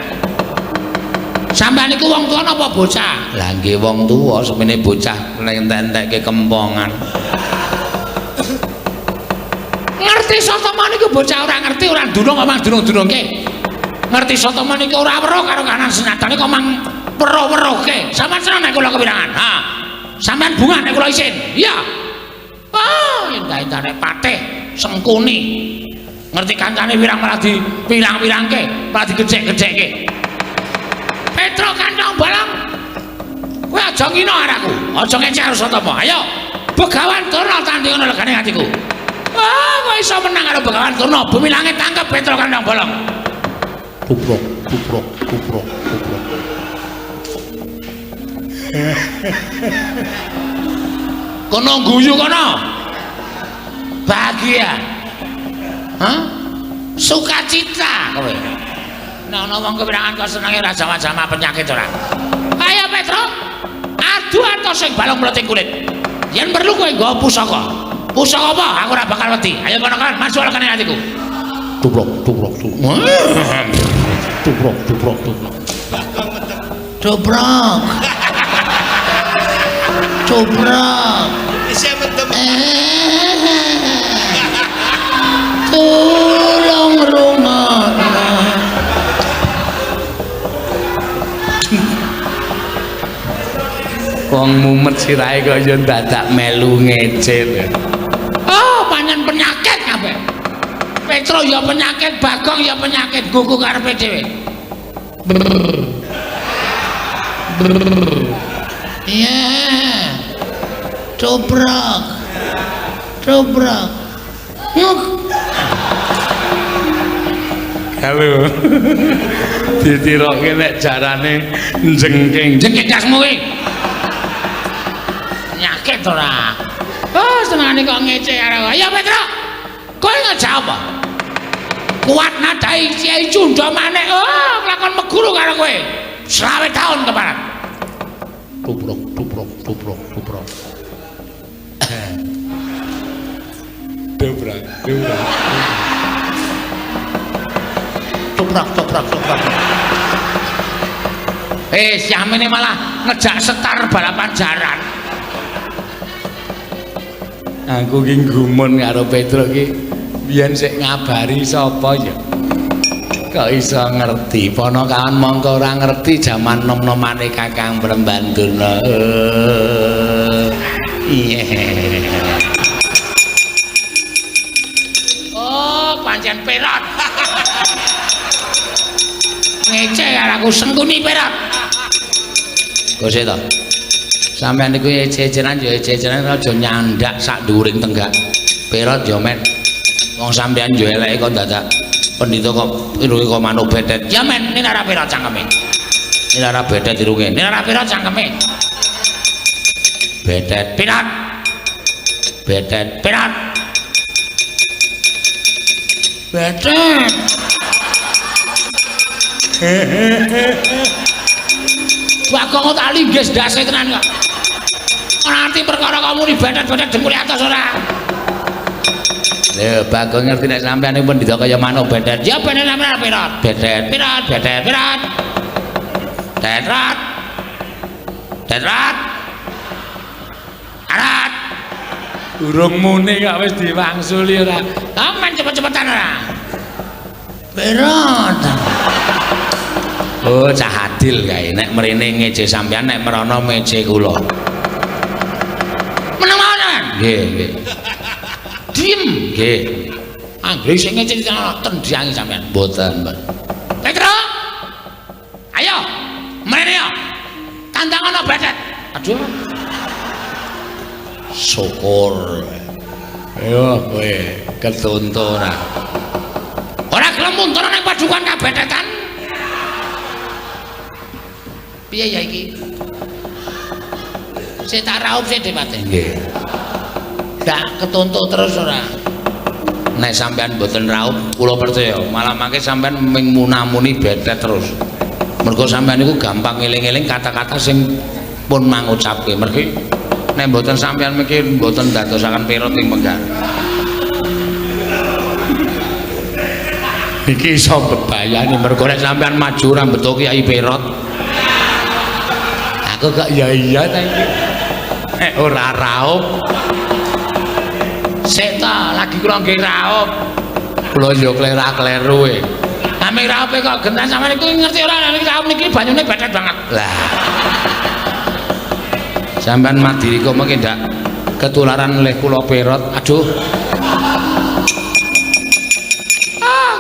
Sampeyan niku wong tuwa napa bocah? Lah nggih wong tuwa semene bocah entek-entekke kempongan. Ngerti sotoma niku bocah ora ngerti ora dunung omang dunung-dunungke. Ngerti sotoma niku ora weruh karo kanan senatane kok mang weruh-weruhke. Sampeyan seneng nek kula kepirangan? Ha. Sampeyan bunga nek kula isin. Iya. Oh, entah-entah patih sengkuni. Ngerti kancane wirang malah dipirang-pirangke, malah digejek-gejekke. Petruk kantong bolong. Kowe aja ngino araku. Aja ngecek karo sotoma. Ayo. Begawan Durna tandingan legane atiku. Ah, kok iso menang karo Begawan Durna? Bumi langit tangkep Petra kandang bolong. Kuprok, kuprok, kuprok, kuprok. Kono guyu kono. Bahagia. Hah? Sukacita kowe. Nek ana wong kepirangan kok senenge ora jama-jama penyakit ora. Ayo Petra. Adu atos sing balung mleting kulit. Yen perlu kowe nggawa pusaka. Pusaka apa? Aku ora bakal wedi. Ayo kono kan masuk lekane atiku. Tubrok, tubrok, tubrok. Tubrok, tubrok, tubrok. Tubrok. Tubrok. Bisa mentem. Tolong rungokno. Wong mumet sirahe kok ya dadak melu ngece. Oh, pancen penyakit kabeh. Petra ya penyakit, Bagong ya penyakit, gugu karepe dhewe. Iya. Tubrok. Tubrok. Yuk. Halo. Ditirokke nek jarane jengking. Jengking jasmu kuwi. Penyakit ora. Oh, senengane kok ngece karo. Ya Petra. Kowe ngejawab apa? Kuat nadai Kiai Cunda maneh. Oh, nglakon meguru karo kowe. 20 tahun keparat. Tubrok, tubrok, tubrok, tubrok. Dobrak, dobrak. Toprak, toprak, toprak. Siamene malah ngejak setar balapan jaran. Aku ki gumun karo Petra ki. Biyen sik ngabari sapa ya? Kok iso ngerti? Ponokawan mongko ora ngerti jaman nom-nomane Kakang Brembandurna. Iya. Oh, pancen Perat. Ngece karo aku sengkuni Perat. Kose to. Sampeyan niku ece-eceran ya ece-eceran aja nyandak sak dhuwuring tenggak. Perat ya men. Wong sampeyan yo eleke kok dadak pendhita kok irunge kok manuk bedet. Ya men, ini ora Perat cangkeme. Ini ora bedet irunge. Ini ora Perat cangkeme. Bedet Perat. bedet Perat. Bedet. Bagong tak linggis ndase tenan kok. Ora ngerti perkara kamu ni bedet-bedet dengkule atas ora. Lho, Bagong ngerti nek sampeyan pun pendhita kaya manuk bedet. Ya bener sampeyan Perat. Bedet Perat, bedet, Perat. Tetrat. Tetrat. Arat. urung muni kok wis diwangsuli ora. Aman cepet-cepetan ora. Perat. Oh, cah adil kae. Nek mrene ngece sampeyan, nek merono mece kula. Meneng mawon. Nggih, nggih. Diem. Nggih. Anggere sing ngece tendiangi sampean. Mboten, Mbak. Petra. Ayo. Mrene yo. Tandang ana bedet. Aduh. Syukur. Ayo kowe ketuntu ora. Ora gelem mundur ning padukan kabedetan. Piye ya iki? Sik tak raup sik dewate. Nggih. Gak ketuntut terus ora. Nek sampean mboten raup, kula percaya malah mangke sampean ming munamuni bedet terus. Mergo sampean niku gampang eling-eling kata-kata sing pun mangucapke. Mergi nek mboten sampean mikir mboten dadosaken Perot ing Menggar. Iki iso bebayani mergo nek sampean maju rambeto Kiai Perot. Aku gak iya ta iki. Nek ora raup Sik ta, lagi kula nggih raup. kula yo klera-kleru e. Ame raupe kok gentan sampean iku ngerti ora nek raup niki banyune bedet banget. Lah. Sampean madiri kok mengke ndak ketularan oleh kula Perot. Aduh.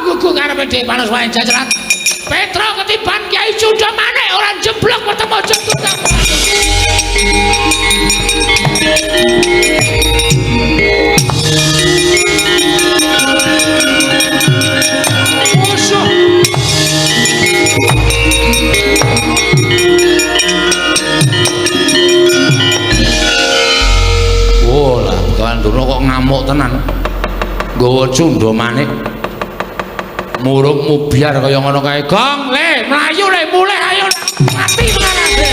Gugu karepe dhewe panas wae jajaran. Petra ketiban Kiai Cunda maneh ora jeblok bertemu jembut. nggawa cundha manik muruk mubiar kaya ngono kae gong le mlayu le mulih ayo mati mengarane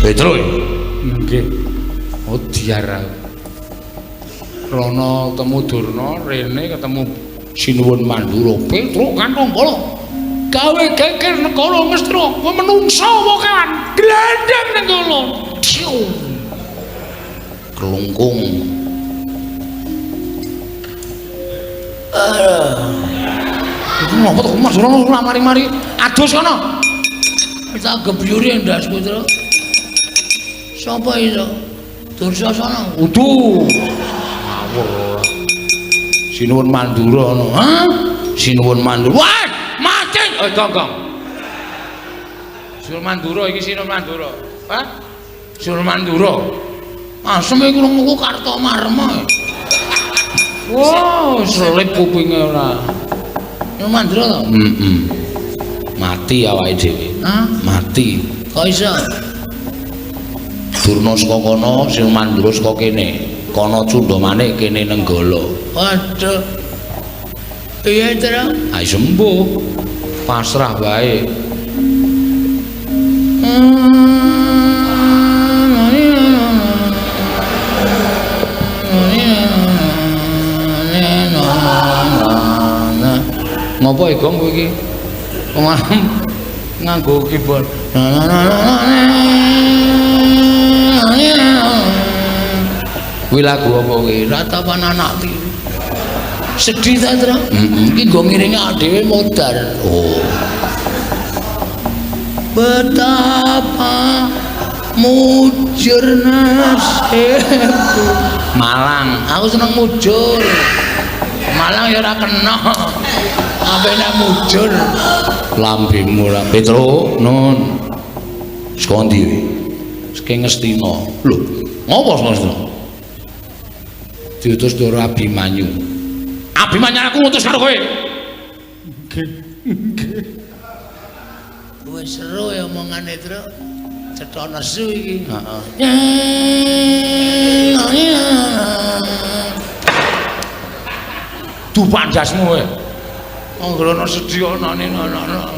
Petro nggih oh diarah rono ketemu Durna rene ketemu Sinuwun Mandura Petro kantong bola gawe geger negara Ngastra menungsa wae glandang nang kono kelungkung itu ngapa kok Mas Rono mari-mari adus kono kita gebyuri ndas Petro sapa itu Dursasana uduh ngawur Sinuwun Mandura ngono ha Sinuwun Mandura wah mati gong Sinuwun Mandura iki Sinuwun Mandura ha Sinuwun Mandura asem iki krungu Kartomarma wow selip kupinge ora Sinuwun Mandura to mati awake dhewe ha mati kok iso Durna saka kono, Sinuwun Mandura saka kene. Kono cundha manik kene Nenggala. Waduh. Iya, Tra. Ayo sembuh. Pasrah wae. Ngopo Gong kowe iki? Nganggo keyboard. Kuwi lagu apa kuwi? Ratapan anak tiru. Sedih ta, Tra? Iki nggo ngiringi awake dhewe modar. Oh. Betapa mujur nasibku. Malang, aku seneng mujur. Malang ya ora kena. Ampe nek mujur. Lambemu ra Petro, nun. Saka ndi kowe? Saka Ngastina. Lho, ngopo Ngastina? Diutus Ndara Abimanyu. Abimanyu aku ngutus karo kowe. Nggih. Wis seru ya omongane, Tru. Cetha nesu iki. Heeh. Dupandasmu kowe. Anggrana sedhi anane ana.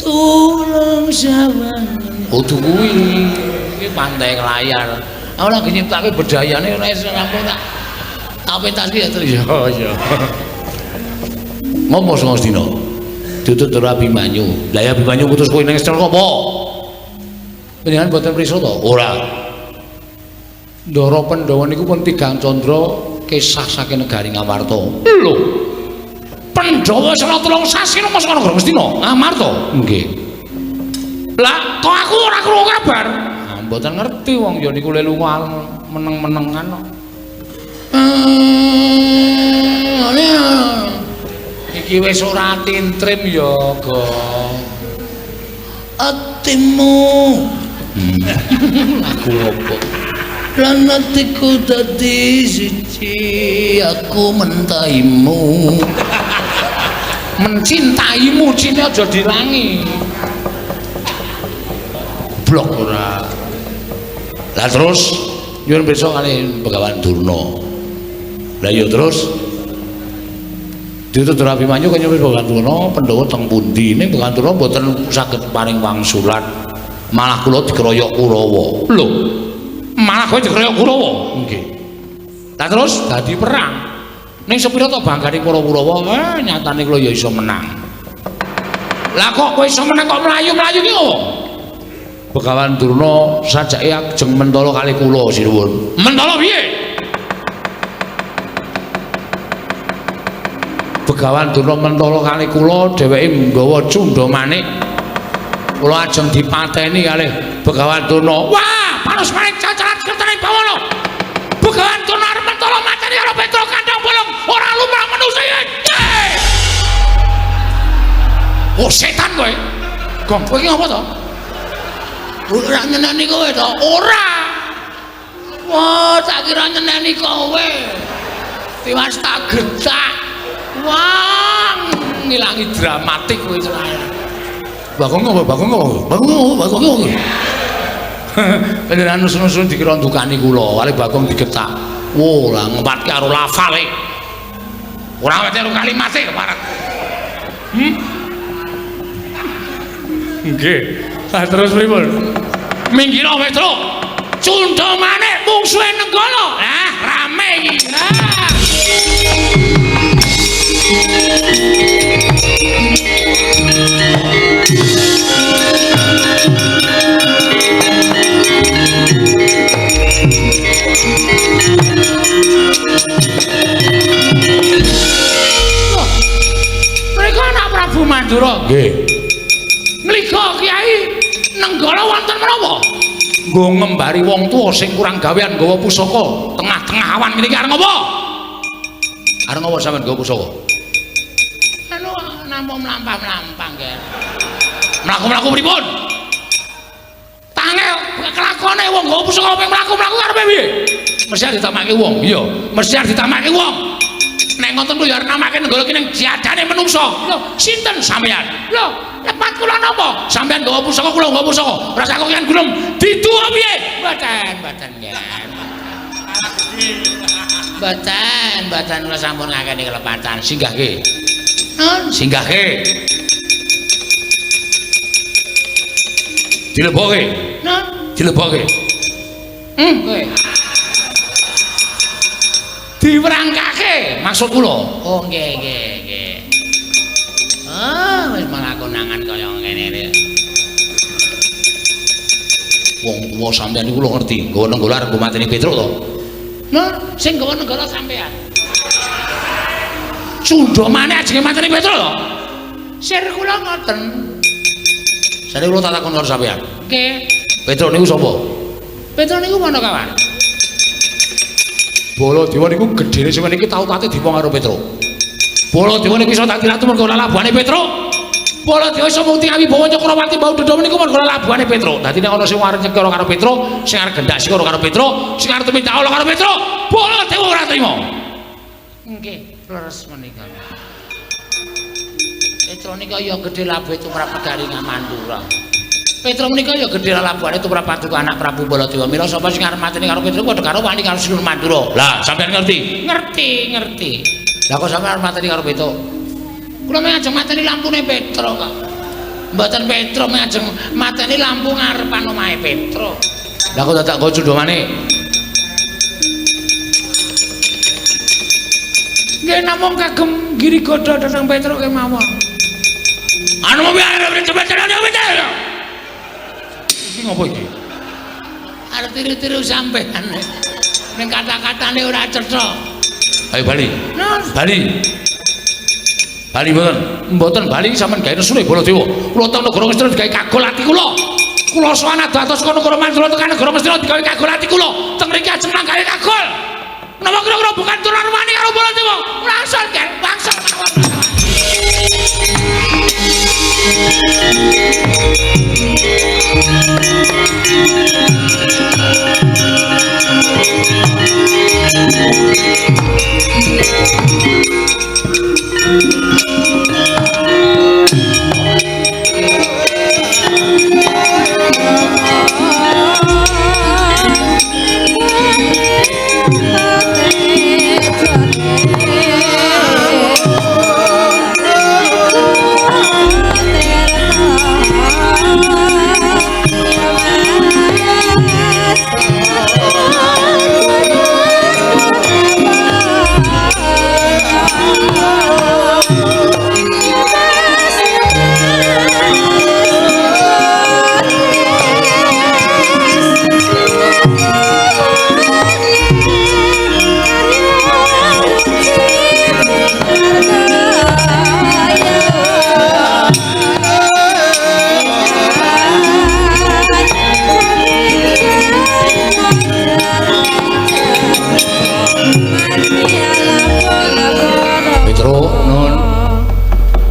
Tulung sawangan. Kudu kuwi. Iki pantai layar. Aku lagi nyiptake bedayane ora iso rampung tak. Tak pentasi ya terus. Iya. Ngomong Ngastina. Ditut Ndara Abimanyu. Lah ya Abimanyu putus kowe ning Ngastina apa? Panjenengan boten prisa to? Ora. Ndara Pandhawa niku pun tigang candra kisah saking negari Ngamarta. Lho. Pandhawa sira 3 sasi nang negara Ngastina. Ngamarta? Nggih. Lah kok aku ora krungu kabar? Mboten ngerti wong ya niku le lunga meneng-menengan kok. Iki wis ora tintrim ya, Gong. Atimu. Aku opo? Lan atiku dadi siji, aku mentaimu. Mencintaimu, cine aja dirangi. Blok ora. Lah terus nyuwun pirsa kali Begawan Durna. Lah ya terus Ditut Ndara Abimanyu kok nyuwun Begawan Durna Pandhawa teng pundi ning Begawan Durna mboten saged paring wangsulan. Malah kula dikeroyok Kurawa. Lho, malah kowe dikeroyok Kurawa? Nggih. Lah terus dadi perang. Ning sepira to banggane para Kurawa? Nyatane kula ya iso menang. Lah kok kowe iso menang kok mlayu-mlayu ki opo? Begawan Durna sajake ajeng mentala kali kula sinuwun. Mentala piye? Begawan Durna mentala kali kula dheweke nggawa cundha manik. Kula ajeng dipateni kalih Begawan Durna. Wah, panos manik cacaran kertane bawana. Begawan Durna arep mentala mateni karo Petro kandhang bolong ora lumrah manusa iki. Oh setan kowe. Gong kowe iki ngopo to? Ora nyeneni kowe to? Ora. Wah, tak kira nyeneni kowe. Tiwas tak getak. Wah, ngilangi dramatik kowe cerai. Bagong ngopo? Panjenengan nusun-nusun dikira ndukani kula, kali Bagong digetak. Wo, lah ngempatke karo lafale. Ora wete karo kalimate keparat. Nggih. Lah terus pripun? Minggir Petro. Cundha maneh mungsuhe Nenggala. Lah rame iki. Mereka anak Prabu Mandura. Nggih. Nglika Kyai Nenggala wonten menapa? Nggo ngembari wong tuwa sing kurang gawean nggawa pusaka tengah-tengah awan ngene iki arep ngopo? Arep ngopo sampean nggawa pusaka? Anu namung mlampah-mlampah nggih. Mlaku-mlaku pripun? Tangel kelakone wong nggawa pusaka ping mlaku-mlaku karepe piye? Mesti ditamake wong, iya, mesti ditamake wong. Nek ngoten kuwi ya namake Nenggala ki ning diadane menungso. Lho, sinten sampean? Lho, lepat kula napa? Sampean nggawa pusaka, kula nggawa pusaka. Rasa kok yen gulung diduwa piye? Mboten nggih. Mboten kula sampun ngakeni kelepatan. Singgah nggih. Nun, singgah nggih. Dileboke. Nun, dileboke. Kowe. Diwerangkake maksud kula. Oh nggih. Ah, wis malah konangan kaya ngene iki. Wong tuwa sampeyan niku kula ngerti, nggawa Nenggala arep mateni Petruk to. Nah, sing nggawa Nenggala sampeyan. Cundha maneh ajenge mateni Petruk to. Sir kula ngoten. Sare kula tak takon karo sampeyan. Nggih. Petruk niku sapa? Petruk niku Manakawan. Baladewa niku gedene sampeyan iki tau tate diwong karo Petruk. Baladewa niku iso dadi ratu mergo labuhane Petruk. Baladewa iso mukti Wibawa Cakrawati bau dedom niku mergo labuhane Petruk. Dadi nek ana sing arep nyekara karo Petruk, sing arep gendak sikara karo Petruk, sing arep minta Allah karo Petruk, Baladewa ora trima. Nggih, leres menika. Petruk nika ya gedhe labuhe tumrap negari Mandura. Petruk menika ya gedhe labuhane tumrap paduka anak Prabu Baladewa. Mila sapa sing arep mateni karo Petruk padha karo wani karo Sinur Mandura. Lah, sampeyan ngerti? Ngerti. Lah kok sampeyan arep mateni karo Petruk? Kula mengajeng mateni lampune Petruk kok. Mboten Petruk mengajeng mateni lampu ngarepan omahe Petruk. Lah kok dadak go cundha maneh? Nggih namung kagem giri godha dhateng Petruk kemawon. Anu mobil arep cepet-cepet yo. Iki ngopo iki? Arep tiru-tiru sampean. Ning kata-katane ora cetha. Ayo bali. Bali mboten bali sampean gawe nesune Baladewa. Kula teng negara Ngastina digawe kagol ati kula. Kula sowan dados kono negara Mandura tekan negara Ngastina digawe kagol ati kula. Teng mriki ajeng gawe kagol. Napa kira-kira bukan turunan wani karo Baladewa? Langsung kan bangsa mawon.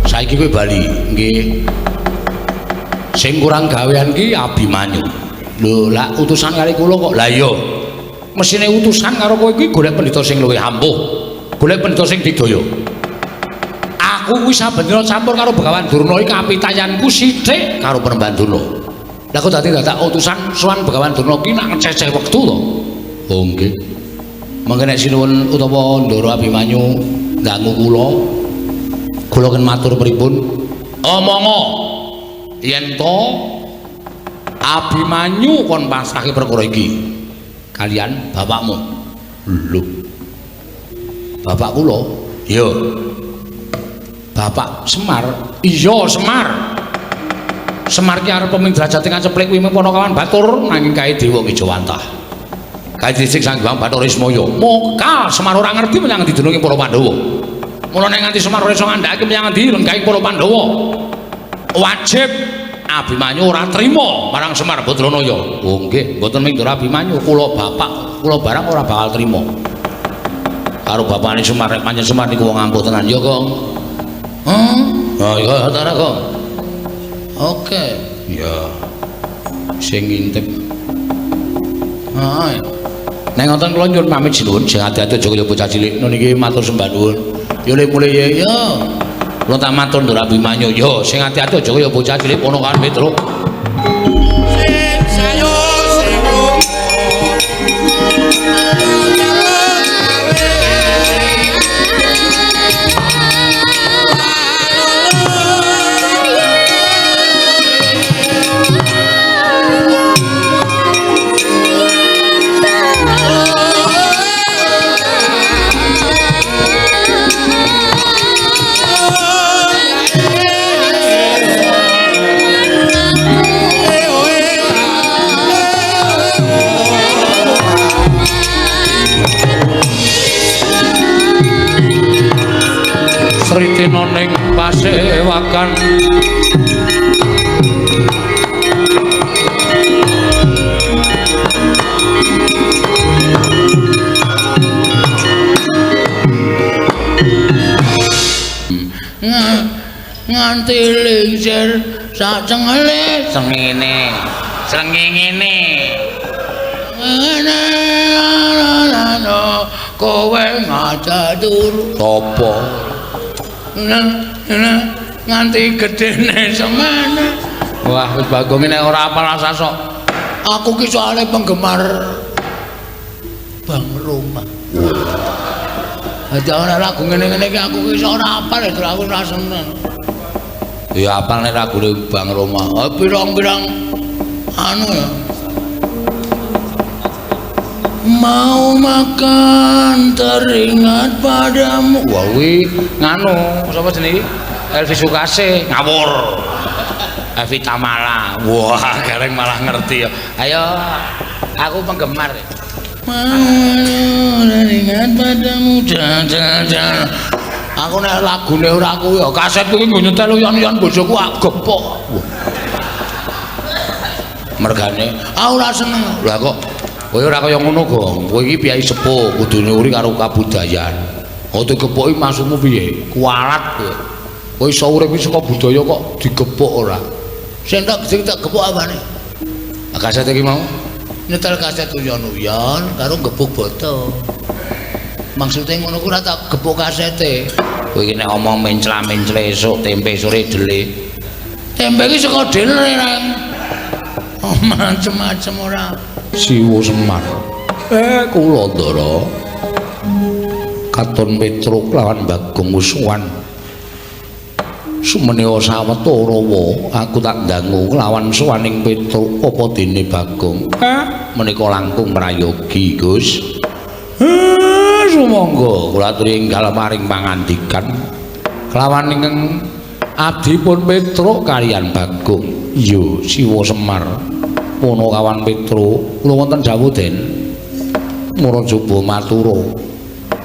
Saiki kowe bali, nggih. Sing kurang gawean ki Abimanyu. Lho, lah utusan kali kula kok. Lah iya. Mesine utusan karo kowe kuwi golek pendhita sing luwih ampuh. Golek pendhita sing digdaya. Aku kuwi saben dina campur karo Begawan Durna iki kapitayanku sithik karo Penemban Durna. Lah kok dadi dadak utusan sowan Begawan Durna ki nak ngececeh wektu to. Oh nggih. Mangke nek sinuwun utawa Ndara Abimanyu ndangu kula kan matur pripun? Omonggo yen to Abimanyu kon pasrahke perkara iki kalian bapakmu. Lho. Bapak kula? Iya. Bapak Semar? Iya, Semar. Semar ki arep pemidrajate kaceplik kuwi Ponokawan Batur nanging kae Dewa Wijawantah. Kae dhisik Sang Hyang Bathara Ismaya. Moka Semar ora ngerti menyang ndi dununge para Pandhawa. Mula nek nganti Semar ora iso ngandhakake menyang ndi lenggahe para Pandhawa. Wajib Abimanyu ora trima marang Semar Badranaya. Oh nggih, mboten ming Ndara Abimanyu, kula bapak, kula barang ora bakal trima. Karo bapakne Semar nek pancen Semar niku wong ampuh tenan ya, Kong. Oh iya ta Kong. Oke, ya. Sing ngintip. Nek ngoten kula nyuwun pamit sinuwun, sing ati-ati aja kaya bocah cilik niki matur sembah nuwun. Ya mulih ya. Kula tak matur Ndara Abimanyu ya sing ati-ati aja kaya bocah cilik Ponokawan Petruk. Sing sayo sewu Sritina ning pasewakan nganti lingsir sak cengele sengene kowe ngacatur sapa nganti gedene semene. Wah, wis Bagong nek ora apal asal sok. Aku ki soalé penggemar Bang Roma. Aja ana lagu ngene-ngene ki aku ki ora apal lho, aku ora seneng. Ya apal nek lagune Bang Roma. Pirang-pirang anu ya. Mau makan teringat padamu. Wah kuwi nganu sapa jenenge? Elvi Sukase ngawur. Elvi Tamala. Wah, gareng malah ngerti ya. Ayo, aku penggemar. Mau teringat padamu. Jangan. Aku nek lagune ora kuwi ya kaset kuwi nggo nyetel yon-yon bojoku gepok. Mergane, aku ora seneng. Lah kok kowe ora kaya ngono, Gong. Kowe iki piyai sepuh, kudu nyuri karo kabudayan. Oto gepoki maksudmu piye? Kualat kowe. Kowe iso urip iki saka budaya kok digepok ora. Sing tak gepok apane? Lah kaset iki mau nyetel kaset uyon-uyon karo gepuk boto. Maksude ngono ku ora tak gepuk kasete. Kowe iki nek omong mencla-mencle esuk tempe sore dele. Tempe iki saka dele Rang. Oh, macem-macem ora. Siwo Semar. Kula Ndara. Katon Petruk lawan Bagong musuhan. Sumenewa sawetara aku tak ndangu lawan suwaning Petruk apa dene Bagong. Menika langkung prayogi, Gus. Sumangga kula aturi enggal maring pangandikan kelawan ingkang abdipun Petruk kaliyan Bagong. Iya, Siwa Semar. Ponokawan Petruk kula wonten dawuh Den Murajaba matura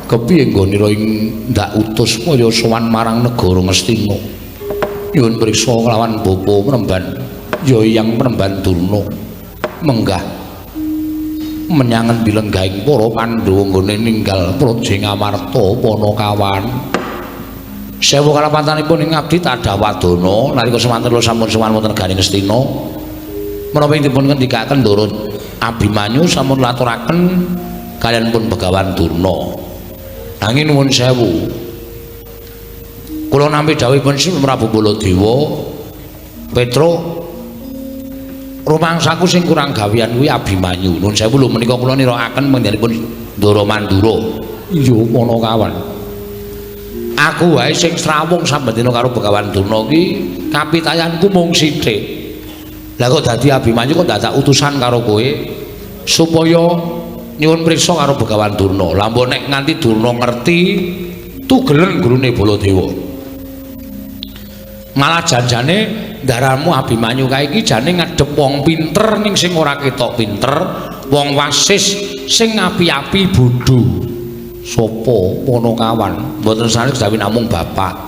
kepiye nggonira ing ndak utus kaya sowan marang negara Ngastina nyuwun priksa kelawan bapa Penemban ya Hyang Penemban Durna menggah menyangen dilenggahing para Pandhawa nggone ninggal Praja Ngamarta Ponokawan sewu kalapantanipun ing abdi Tadawadana nalika semanten sampun sowan wonten Garing Ngastina menapa dipun ngendikaken Ndara Abimanyu sampun laturaken kalian pun Begawan Durna. Nanging nuwun sewu. Kula nampi dawuhipun Sri Prabu Baladewa, Petro rumangsaku sing kurang gawean kuwi Abimanyu. Nuwun sewu lho menika kula nirakaken mengdanipun Ndara Mandura. Iya ngono kawan. Aku wae sing srawung sambendina karo Begawan Durna ki kapitayanku mung sithik. Lah kok dadi Abimanyu kok dadak utusan karo kowe supaya nyuwun priksa karo Begawan Durna. Lah mbok nek nganti Durna ngerti tugelen gurune Baladewa. Malah janjane ndaramu Abimanyu kae iki jane ngadhep wong pinter ning sing ora ketok pinter, wong wasis sing api-api bodho. Sopo ngono kawan, mboten sanes dawuh namung bapak.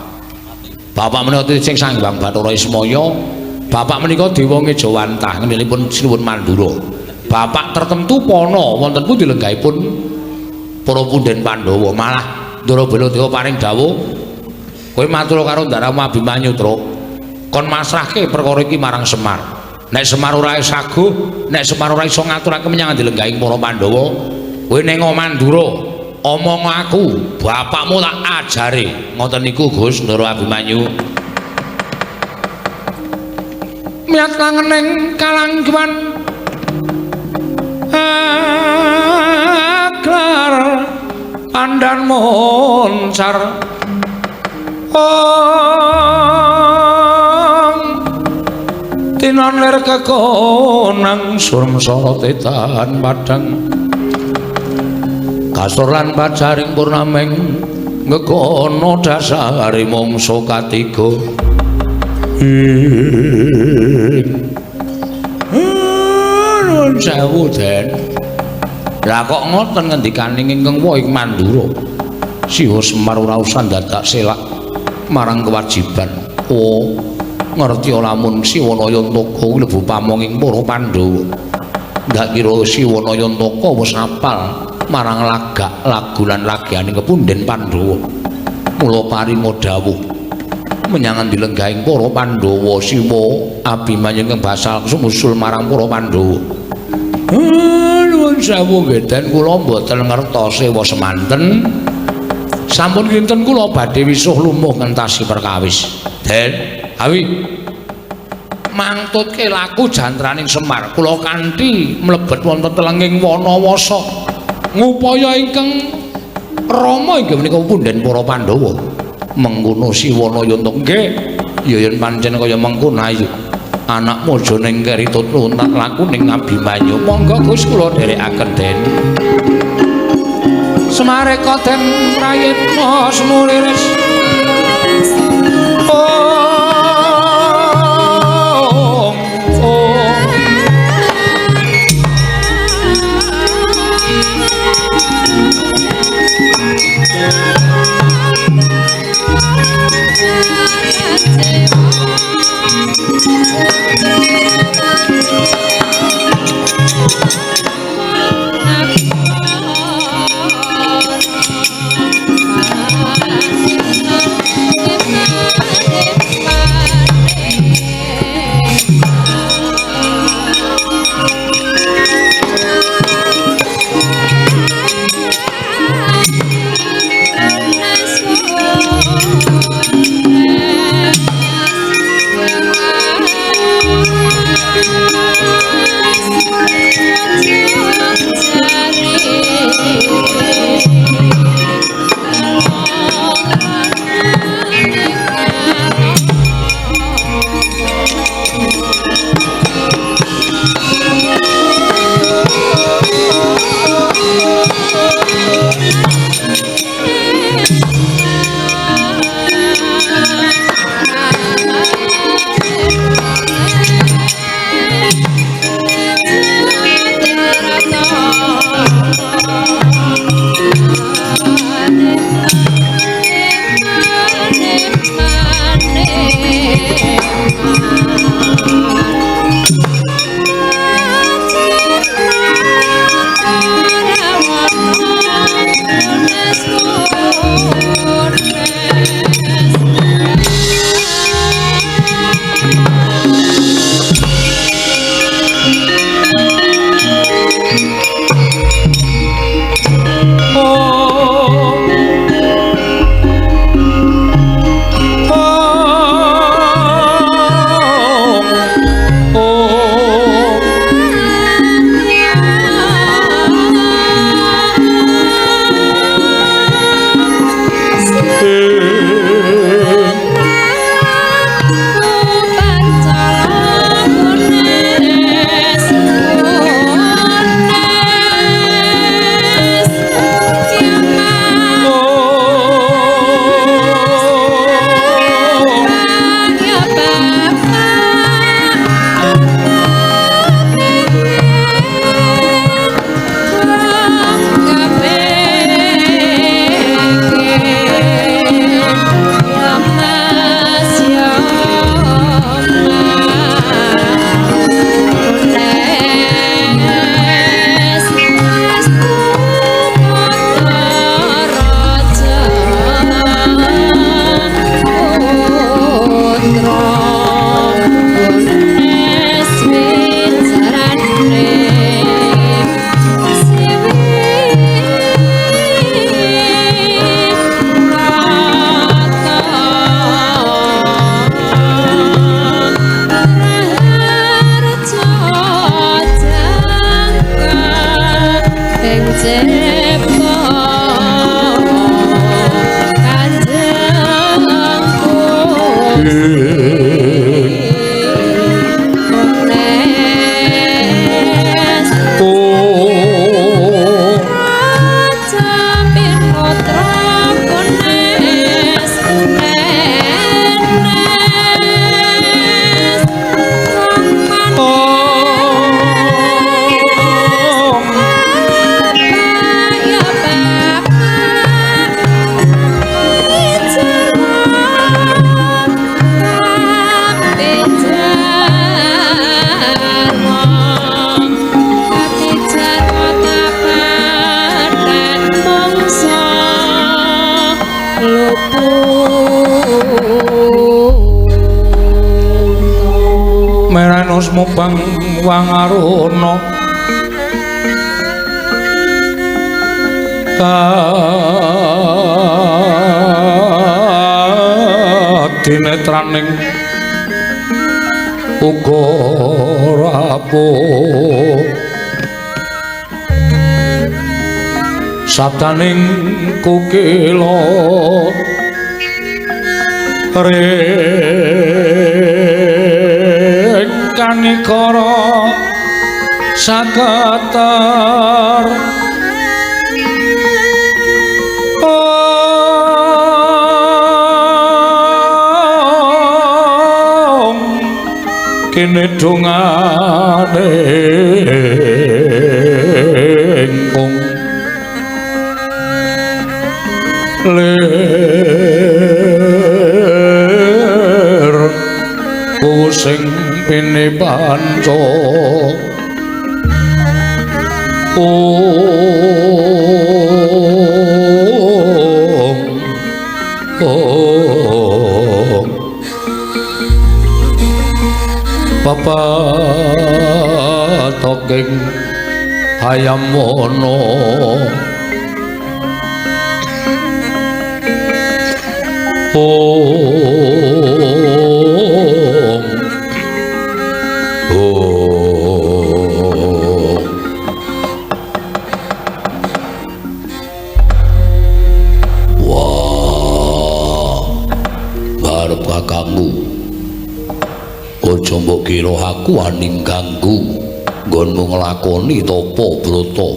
Bapak menika sing Sanghyang Bathara Ismaya, bapak menika Dewa Ngejawantah ngendhalipun Sinuwun Mandura. Bapak tertentu pono wonten pundi lenggahipun para punden Pandhawa. Malah Ndara Baladewa paring dawuh, kowe matur karo ndaramu Abimanyu, Tru. Kon masrahke perkara iki marang Semar. Nek Semar ora saguh, nek Semar ora iso ngaturake menyang dilenggahi para Pandhawa, kowe ning Mandura omong aku, bapakmu tak ajari. Ngoten niku Gus Ndara Abimanyu. Miat kangening kalangguan aklar pandan moncar tinon lir kekonang surm sorotetan padang kasur lan pacaring purnameng ngekono dasari mangsa katiga nuwun sewu Den. Lah kok ngoten ngendikaning ingkang Wahing Mandura Siwa Semar ora usah dadak selak marang kewajiban. Oh ngerti lamun Siwanayantaka kuwi lebu pamonging para Pandhawa. Ndak kira Siwanayantaka wis apal marang lagak lagu lan lagianing kepunden Pandhawa. Mula paringa dawuh menyang dilenggahing para Pandhawa Siwa Abimanyu ingkang basal sumusul marang para Pandhawa. Nuwun sewu nggih Den, kula mboten ngertos sewa semanten. Sampun kinten kula badhe wisuh lumuh ngentasi perkawis. Den, awi mangtutke laku jantraning Semar kula kanthi mlebet wonten telenging Wanawasa ngupaya ingkang Rama inggih menika punden para Pandhawa. Mengkono Siwanayantaka nggih ya yen pancen kaya mengkono ayu anakmu aja ning keritut luntak laku ning Abimanyu. Monggo Gus kula dherekaken Den. Semareka Den prayitna semuriris Meranos mubang wangarono dinetraning uga rapuh sabdaning kukila kanikara sakatar kene dongane engkong ler sing pene panca papatoking hayam mono aja mbok kira aku aning ganggu nggonmu nglakoni tapa brata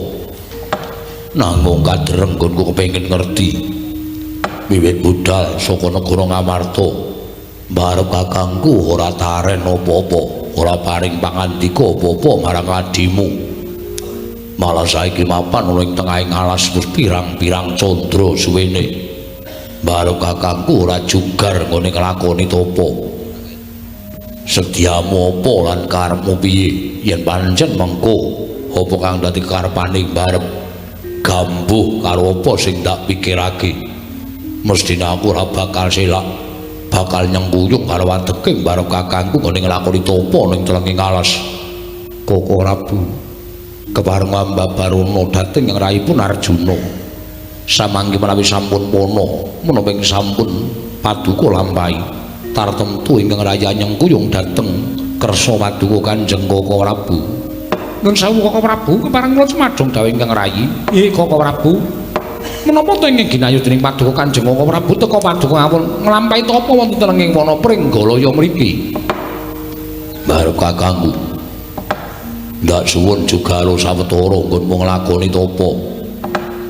nanging kadreng nggonku kepengin ngerti wiwit budal saka negara Ngamarta barep kakangku ora taren apa-apa ora paring pangandika apa-apa marang adimu malah saiki mapan ing tengahing alas wis pirang-pirang candra suwene barep kakangku ora jugar nggone nglakoni tapa sediamu apa lan karepmu piye yen pancen mengko apa kang dadi karepane barep gambuh karo apa sing tak pikirake mestine aku ora bakal selak bakal nyengkuyung karo wateking barep kakangku ngene nglakoni tapa ning telenging alas Koko Rabu kepareng mbabarana dhateng yang raipun Arjuna samangke menawi sampun pono menapa ing sampun paduka lampahi tartemtu ingkang raya nyengkuyung dhateng kersa paduka Kanjeng Koko Prabu. Nun sawu Koko Prabu kepareng kula semadhong dawuh ingkang rayi. Nggih Koko Prabu. Menapa to ingkang ginayu dening paduka Kanjeng Koko Prabu teka paduka ngawon nglampahi tapa wonten telenging wana Pringgalaya mriki? Barep kakangku. Ndak suwun jugalo sawetara nggonmu nglakoni tapa.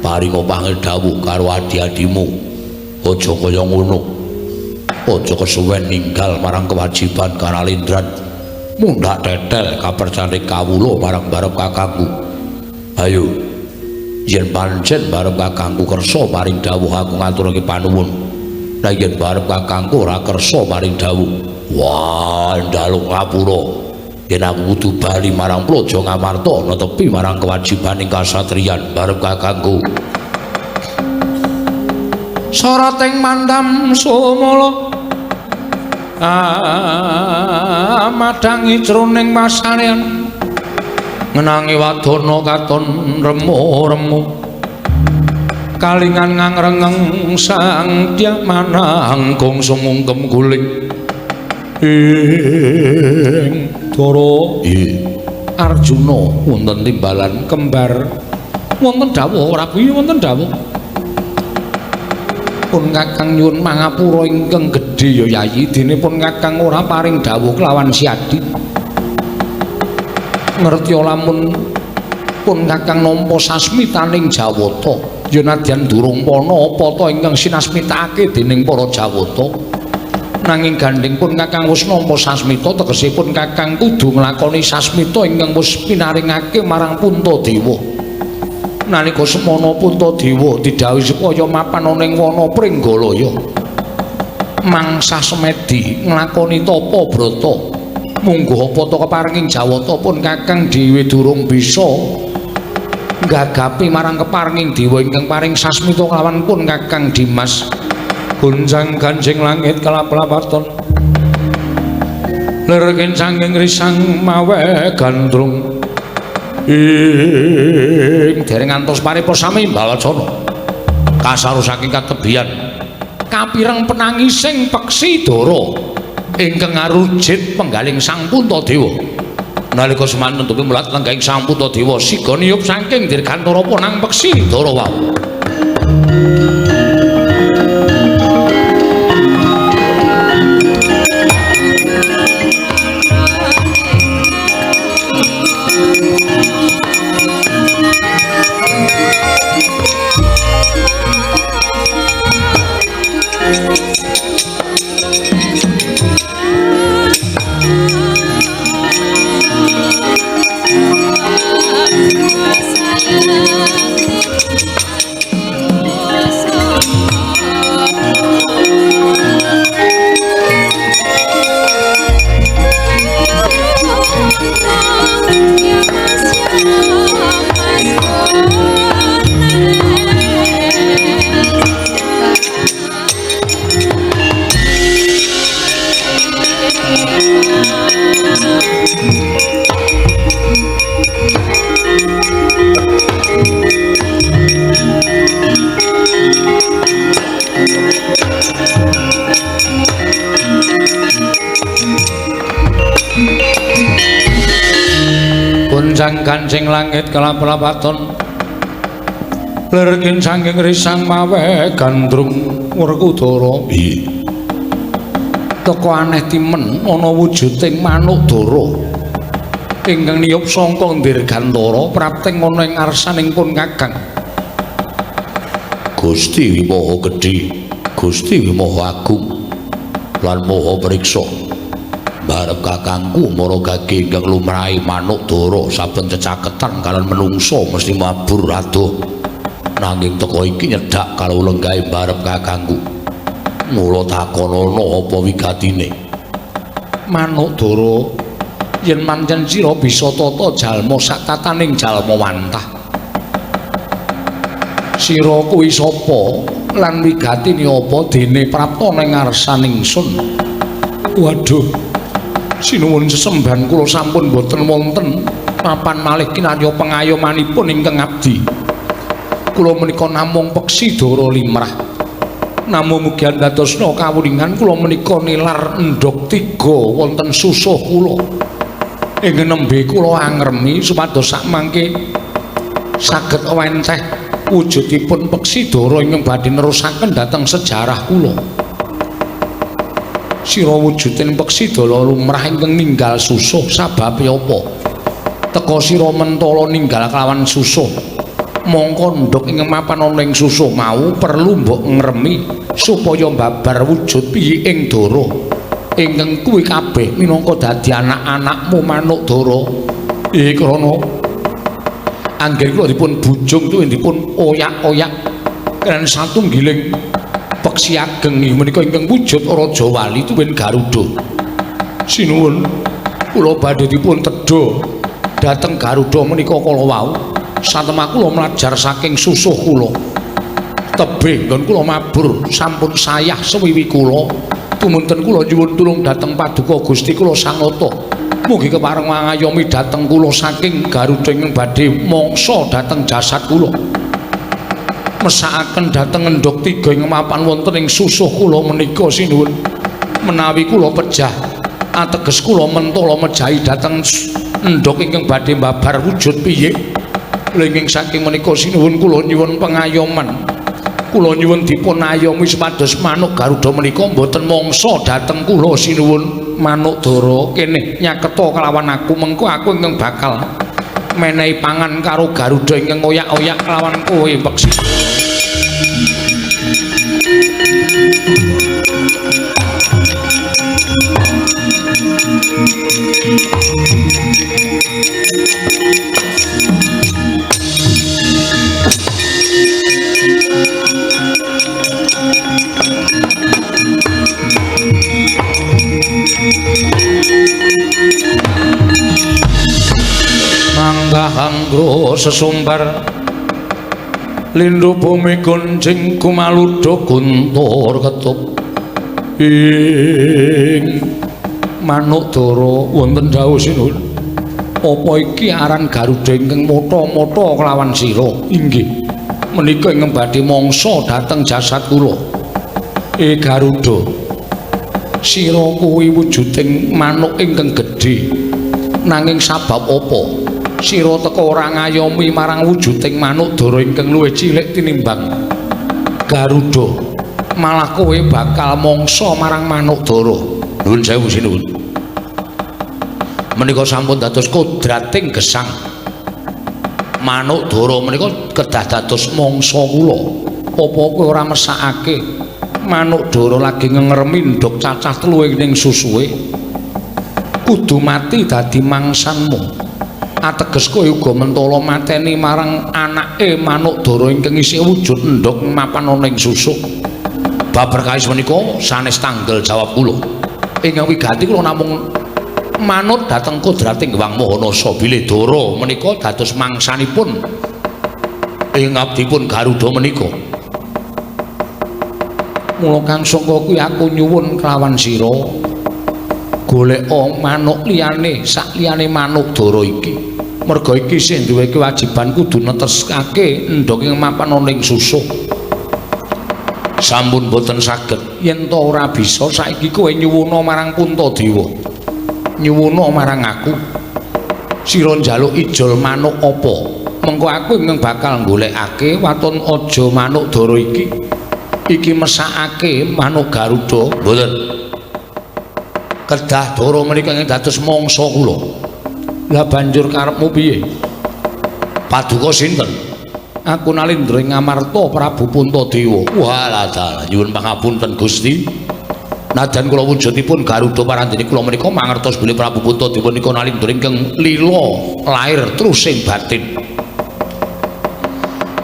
Paringa pangedhawuh karo adi-adimu. Aja kaya ngono. Aja kesuwen ninggal marang kewajiban karalindran mundhak tetel kapercayane kawula marang barep kakangku ayo yen pancen barep kakangku kersa maring dawuh aku ngaturake panuwun lah yen barep kakangku ora kersa maring dawuh wah ndaluk ngapura yen aku kudu bali marang Praja Ngamarta netepi marang kewajibaning kasatriyan barep kakangku sarating mandam sumala madangi jroning masarean ngenangi wadana katon remu-remu kalingan ngangrengeng sang diamanang gong sumungkem guling ing dara Arjuna wonten timbalan kembar wonten dawuh Prabu wonten dawuh pun kakang nyuwun mangapura ingkang gedhe ya Yayi dene pun kakang ora paring dawuh kelawan siadi ngerti lamun pun kakang nampa sasmitaning Jawata yen nadyan durung pana apa ta ingkang sinasmitake dening para Jawata. Nanging gandhengipun Kakang wis nampa sasmita tegesipun Kakang kudu nglakoni sasmita ingkang wis pinaringake marang Puntadewa. Nalika semana Puntadewa didhawuhi supaya mapan ana ing wana Pringgalaya. Mangsa semedi nglakoni tapa brata. Munggo apa ta keparinging Jawata pun Kakang dhewe durung bisa gagapi marang keparinging dewa ingkang paring sasmita kelawan pun Kakang Dimas. Gunjang ganjing langit kelap-lapaton lerengin sanging risang mawe gandrung ing dereng ngantos pariposami Balacana kasaru saking katebian kapireng penangising peksi Dara ingkang ngarujit penggaling Sang Puntadewa. Nalika semanten tuku mulat lenggahing Sang Puntadewa siga niyup saking dirgantara ponang peksi Dara wau. Gunjang ganjing langit kelap-lapaton lerengin sanging risang mawe gandrung Werkudara. Teka aneh timen ana wujuding manuk Dara ingkang niyup sangka dirgantara prapting ana ing ngarsaning pun Kakang. Gusti Maha Gedhe, Gusti Maha Agung lan Maha Priksa. Barep kakangku maragake ingkang lumrahe manuk Dara saben cecaketan kalian menungso mesti mabur adoh. Nanging teka iki nyedak kalau lenggahe barep kakangku. Mula takonana apa wigatine. Manuk Dara, yen pancen sira bisa tata jalma sak tataning jalma wantah. Sira kuwi sapa lan wigatine apa dene prapta ning ngarsaning ingsun? Waduh. Sinuwun sesembahan kula sampun boten wonten mapan malih kinarya pengayomanipun ingkang abdi. Kula menika namung peksi Dara limrah. Namung mugi andadosna kawuningan kula menika nilar endhog 3 wonten susuh kula. Ing nembe kula angremi supados sakmangke saged wenteh wujudipun peksi Dara ingkang badhe nerusaken dhateng sejarah kula. Sira wujuding peksi Dara lumrah ingkang ninggal susuh sababe apa? Teka sira mentala ninggal kelawan susuh. Mongko nduk ingkang mapan ana ing susuh mau perlu mbok ngremi supaya mbabar wujud piye ing Dara. Ingkang kuwi kabeh minangka dadi anak-anakmu manuk Dara. Krana anggen kula dipun bujung tuwin dipun oyak-oyak kan satunggiling peksi ageng menika ingkang wujud Raja Wali tuwin Garuda. Sinuwun kula badhe dipun tedha dhateng Garuda menika kala wau satemah kula mlajar saking susuh kula. Tebih nggon kula mabur sampun sayah sewiwi kula. Tumunten kula nyuwun tulung dhateng Paduka Gusti kula Sangata. Mugi kepareng mangayomi dhateng kula saking Garuda ingkang badhe mangsa dhateng jasad kula. Mesakaken dhateng endhog 3 ing mapan wonten ing susuh kula menika sinuwun. Menawi kula pejah ateges kula mentala mejahi dhateng endhog ingkang badhe mbabar wujud piye. Lenging saking menika sinuwun kula nyuwun pengayoman. Kula nyuwun dipun ayomi supados manuk Garuda menika mboten mangsa dhateng kula sinuwun. Manuk Dara kene nyaketa kelawan aku mengko aku ingkang bakal menehi pangan karo Garuda ingkang oyak-oyak kelawan kowe peksi. samudra sesumbar lindhu bumi gunjing kumaludha guntur ketup ing manuk dara wonten dawuh sinuhun apa iki aran Garuda ingkang mata-mata kelawan sira inggih menika ingkang badhe mangsa dhateng jasad kula Garuda sira kuwi wujuding manuk ingkang gedhe nanging sabab apa sira teka ora ngayomi marang wujuding manuk dara ingkang luwih cilik tinimbang Garuda malah kowe bakal mangsa marang manuk dara nuwun sewu sinuwun menika sampun dados kodrating gesang manuk dara menika kedah dados mangsa kula apa kowe ora mesakake manuk dara lagi ngremi ndok cacah telu ing susuhe kudu mati dadi mangsanmu ateges kowe uga mentala mateni marang anake manuk dara ingkang isih wujud ndok mapan ana ing susu bab perkawis menika sanes tanggal jawab kula ingkang wiganti kula namung manut dhateng kodrating Gewang Mahanasa bilih dara menika dados mangsanipun ing abdipun Garuda menika mula kang sangka kuwi aku nyuwun kelawan sira golek manuk liyane sak liyane manuk dara iki merga iki sing duwe kewajiban kudu neteskake endhog ing mapan ana ing susuh sampun boten saged yen to ora bisa saiki kowe nyuwuna marang Puntadewa nyuwuna marang aku sira njaluk ijol manuk apa mengko aku ingkang bakal golekake waton aja manuk dara iki mesakake manuk Garuda mboten kedah dara menika ing dados mangsa kula lah banjur karepmu piye paduka sinten aku Nalindra Ngamarta Prabu Puntadewa walah dalah nyuwun pangapunten Gusti najan kula wujudipun Garuda parandene kula menika mangertos bilih Prabu Puntadewa nika Nalindra ingkang lila lair terus ing batin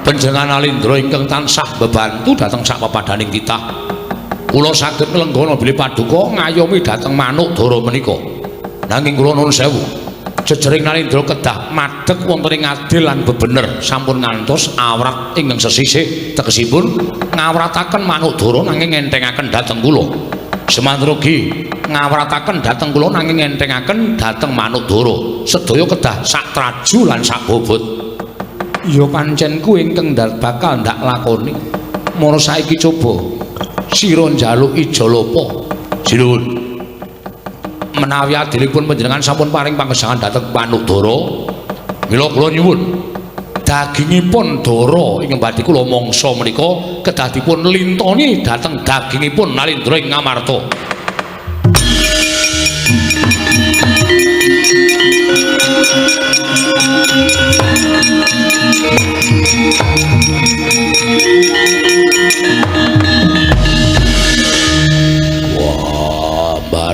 panjenengan Nalindra ingkang tansah bebantu dhateng sak papadaning titah kula saged nglenggana bilih paduka ngayomi dhateng manuk dara menika nanging kula nuwun sewu jejering Nalindra kedah madheg wonten ing adil lan bebener sampun ngantos awrat ingkang sesisih tegesipun ngawrataken manuk dara nanging entengaken dhateng kula semantrugi ngawrataken dhateng kula nanging entengaken dhateng manuk dara sedaya kedah sak traju lan sak bobot ya pancen kuwi ingkang bakal ndak lakoni mara saiki coba sira njaluk ijol apa sinuwun menawi adilipun panjenengan sampun paring panggesangan dhateng manuk dara mila kula nyuwun dagingipun dara ingkang badhe kula mangsa menika kedah dipun lintoni dhateng dagingipun Nalindra Ngamarta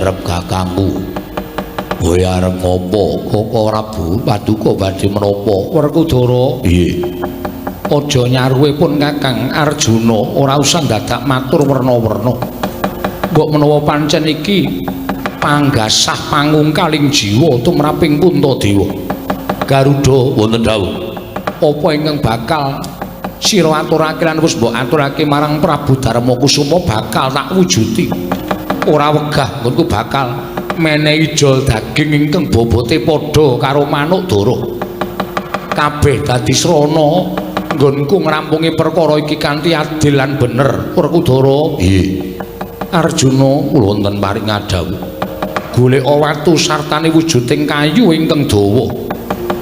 arep kakangku kowe arep ngopo kok ora paduka badhe menapa Werkudara nggih aja nyaruhe pun Kakang Arjuna ora usah dadak matur werna-werna mbok menawa pancen iki panggasah pangungkaling jiwa tumraping Puntadewa Garuda wonten dawuh apa ingkang bakal sira aturake lan wis mbok aturake marang Prabu Darmakusuma bakal tak wujudi ora wegah nggonku bakal menehi ijol daging ingkang bobote padha karo manuk dara kabeh dadi srana nggonku ngrampungi perkara iki kanthi adil lan bener Werkudara nggih Arjuna kula wonten paring adhawuh golek watu sartane wujuding kayu ingkang dawa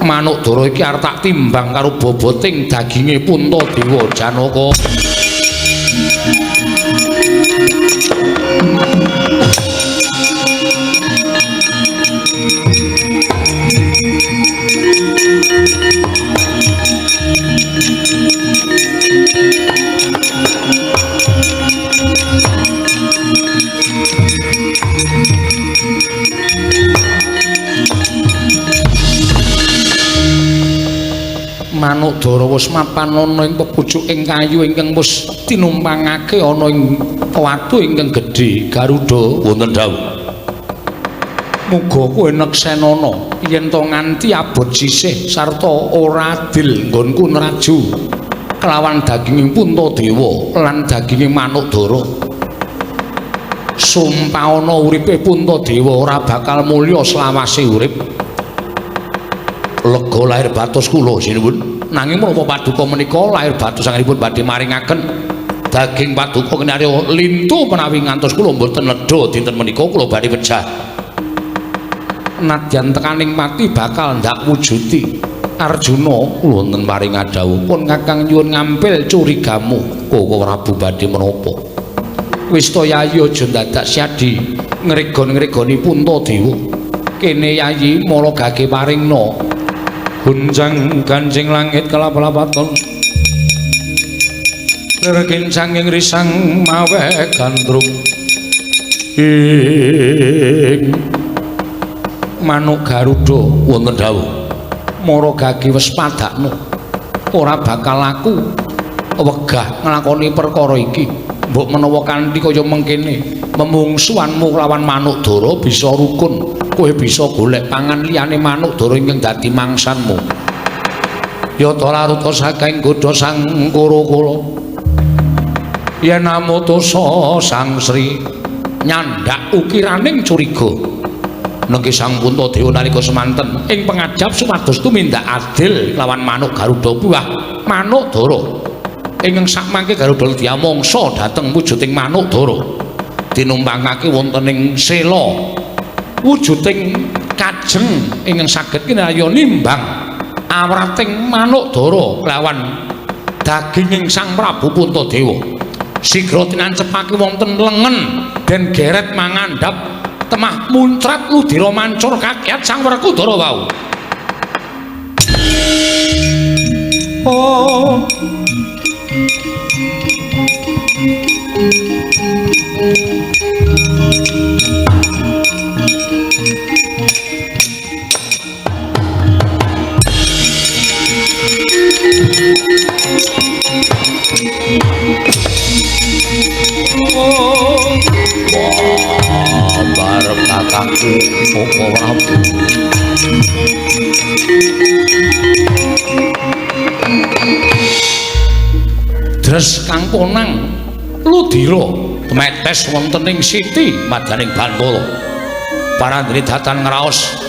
manuk dara iki arep tak timbang karo boboting daginge Puntadewa Janaka manuk dara wis mapan ana ing pepucuking kayu ingkang wis tinumpangake ana ing watu ingkang gedhe Garuda wonten dawuh Muga kowe neksenana yen to nganti abot sisih sarta ora adil nggonku nraju kelawan daginging Puntadewa lan daginging Manukdara. Sumpahana uripe Puntadewa ora bakal mulya selawase urip. Lega lahir batos kula sinuwun. Nanging menapa paduka menika lahir batos sanganipun badhe maringaken daging paduka kinarya lintu menawi ngantos kula mboten nedha dinten menika kula badhe wejah. Nadyan tekaning mati bakal ndak wujuti. Arjuna kula wonten paring adhawuh pun Kakang nyuwun ngampil curigamu Koko Prabu badhe menapa. Wis to Yayi aja dadak syadi ngregon-ngregoni Puntadewa. Kene Yayi mala gage paringna gunjang ganjing langit kelap-lapaton. Lergin sanging risang mawe gandrung ing Manuk Garuda wonten dawuh mara gage wis padakno ora bakal laku wegah nglakoni perkara iki mbok menawa kanthi kaya mengkene memungsuanmu lawan Manukdara bisa rukun kowe bisa golek pangan liyane Manukdara ingkang dadi mangsanmu yata laruta saking godha sang Kurakala yen namutusa sang Sri nyandak ukiraning curiga nengke sang Puntadewa nalika semanten ing pangajap supados tumindak adil lawan Manuk Garuda buah Manukdara ingkang sakmangke Garuda diamangsa dhateng wujuding Manukdara tinumpangake wonten ing sela wujuding kajeng ingkang saged kinarya nimbang awrating Manukdara lawan daginging sang Prabu Puntadewa sigra tinancepake wonten lengen den geret mangandhap temah muncrat ludira mancur kakiat sang Werkudara wau. Oh bareng kakangku Koko Prabu Dres kang ponang ludira metes wonten ing siti madaning Bandala parandene datan ngraos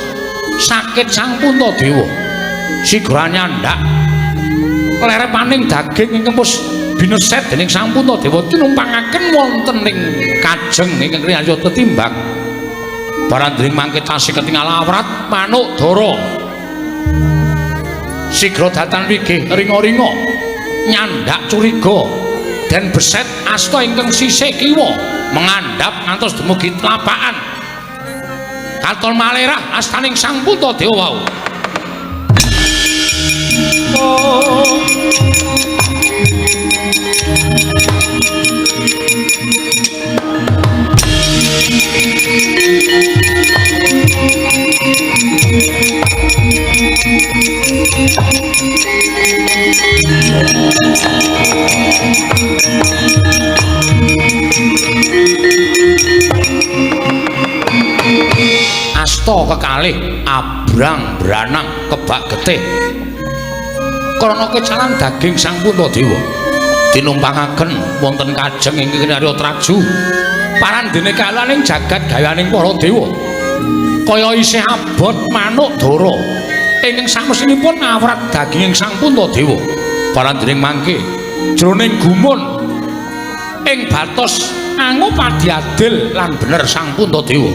sakit sang Puntadewa sigra nyandak lerepaning daging ingkang pus bineset dening sang Puntadewa tinumpangaken wonten ing kajeng ingkang riyaya tetimbang barandring mangke tasih ketingal awrat Manukdara sigra datan wigih ringa-ringa nyandak curiga den beset asta ingkang sisih kiwa mengandhap ngantos dumugi tlapakan katon malerah astaning sang Puntadewa wau. Asta kekalih abrang branang kebak getih krana kecalan daging sang Puntadewa tinumpangaken wonten kajeng ingkang kinarya traju parandene kalaning jagat gayaning para dewa kaya isih abot Manukdara ingkang samesinipun awrat daging sang Puntadewa parandening mangke jroning gumun ing batos angu padi adil lan bener sang Puntadewa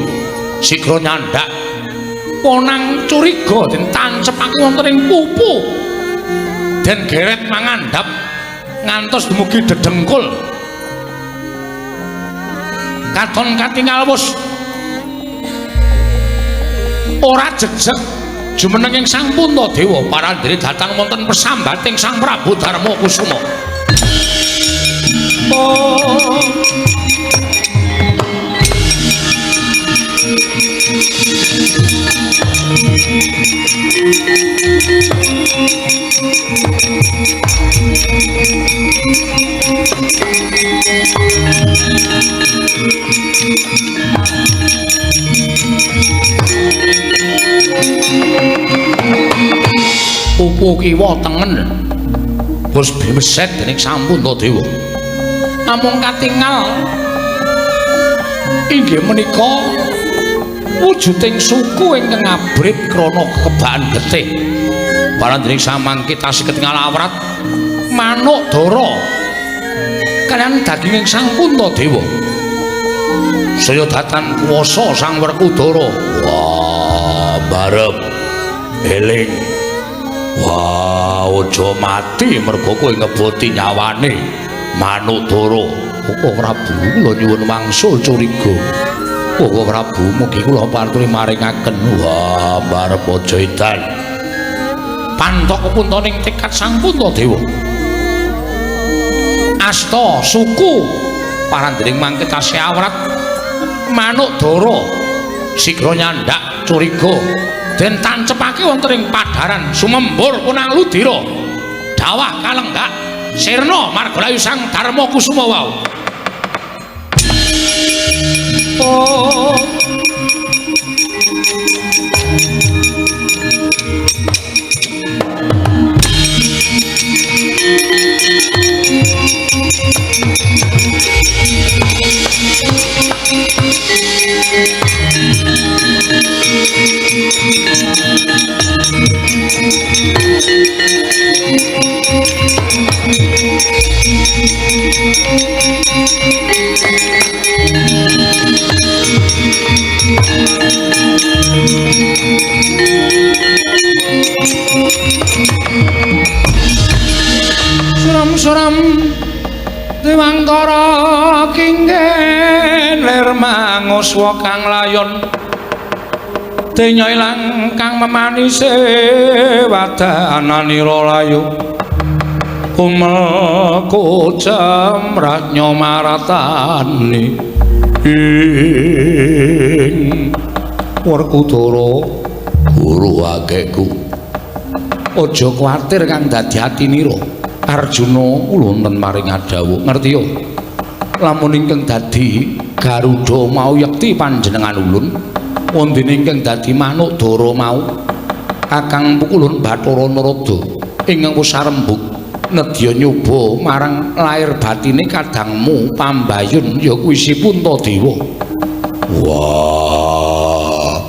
sigra nyandak ponang curiga den tancepake wonten ing pupu den geret mangandhap ngantos dumugi dedengkul katon katingal wus ora jejeg jumeneng ing sang Puntadewa parandene datang wonten pesambating sang Prabu Darmakusuma. kiwa tengen bos bemeset dening Sampuntadewa. Namung katingal inggih menika wujuding suku ingkang abrit krana kebaan getih. Balandring samangke tasih ketingal awrat manuk dara kaliyan daginging Sang Puntadewa. Saya datan kuwasa Sang Werkudara. Wah, barep eling. Wah, aja mati mergo kowe ngeboti nyawane manuk dara. Kok Prabu kula nyuwun wangsul curiga. Kok Prabu mugi kula panturi maringaken. Wah, barep aja edan. Pantok puntaning tekad Sang Puntadewa. Asta suku parandering mangke tasih awrat manuk dara sigra nyandak curiga den tancepake wonten ing padharan sumembur punang ludira dawah kalenggak sirna margalayu Sang Darma Kusuma wau. Oh suram Dewangkara kinggen lir manguswa kang layon denya ilang kang memanise wadananira layu kumel jamrat nyomaratani ing Werkudara guru ageku aja kuwatir kang dadi atinira Arjuna ulunten maring adawuh ngerti yo lamun ingkang dadi Garuda mau yekti panjenengan ulun wondene ingkang dadi manuk dara mau Kakang Pukulun Bathara Narada ingkang wis sarembug nedya nyoba marang lair batine kadangmu Pambayun ya kuwi si Puntadewa. Wah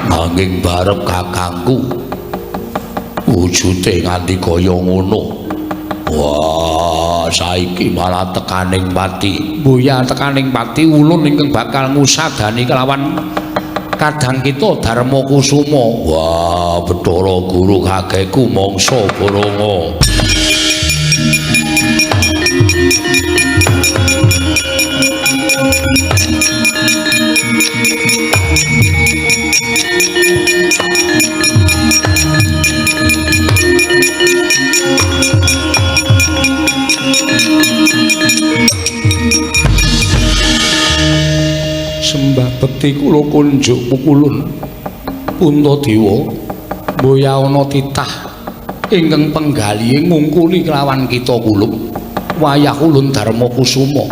nanging barep kakangku wujude nganti kaya ngono. Wah, saiki malah tekaning pati. Boya tekaning pati ulun ingkang bakal ngusadani kelawan kadang kita Darma Kusuma. Wah, Bathara Guru kageku mangsa Baranga. Sembah bekti kula kunjuk Pukulun Puntadewa boya ana titah ingkang penggalihe ngungkuli kelawan kita kulub wayah ulun Darma Kusuma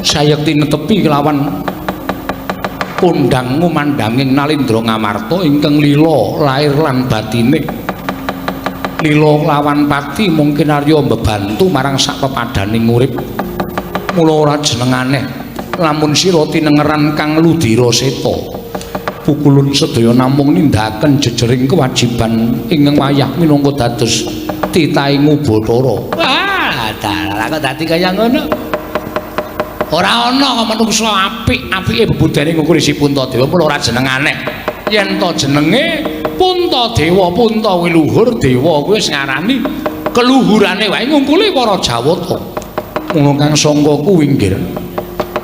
sayekti netepi kelawan kondang ngumandanging Nalindra Ngamarta ingkang lila lair lan batine lila lawan pati mungkin arya mbebantu marang sak pepadaning urip mula ora jeneng aneh lamun sira tinengeran kang ludira seta Pukulun sedaya namung nindakaken jejering kewajiban ingkang wayah minangka dados titahing Bathara. Wah, dalah kok dadi kaya ngono. Ora ana manungsa apik-apike bebudane ngukuri si Puntadewa mula ora jeneng aneh. Yen to jenenge Puntadewa, Punta kuwi luhur, dewa kuwi wis ngarani keluhurane wae ngungkuli para Jawata. Mula kang sangka kuwi nggih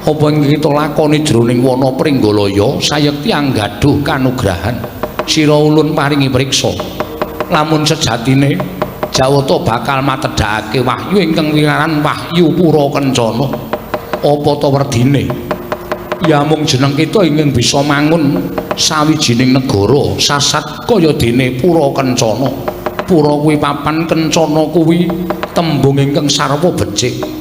apa ing kita lakoni jroning wana Pringgalaya sayekti anggaduh kanugrahan sira ulun paringi priksa lamun sejatine Jawata bakal matedhakake wahyu ingkang wiraran wahyu Pura Kencana apa ta werdine ya mung jeneng kita ingkang bisa mangun sawijining negara sasat kaya dene Pura Kencana. Pura kuwi papan, Kencana kuwi tembung ingkang sarwa becik.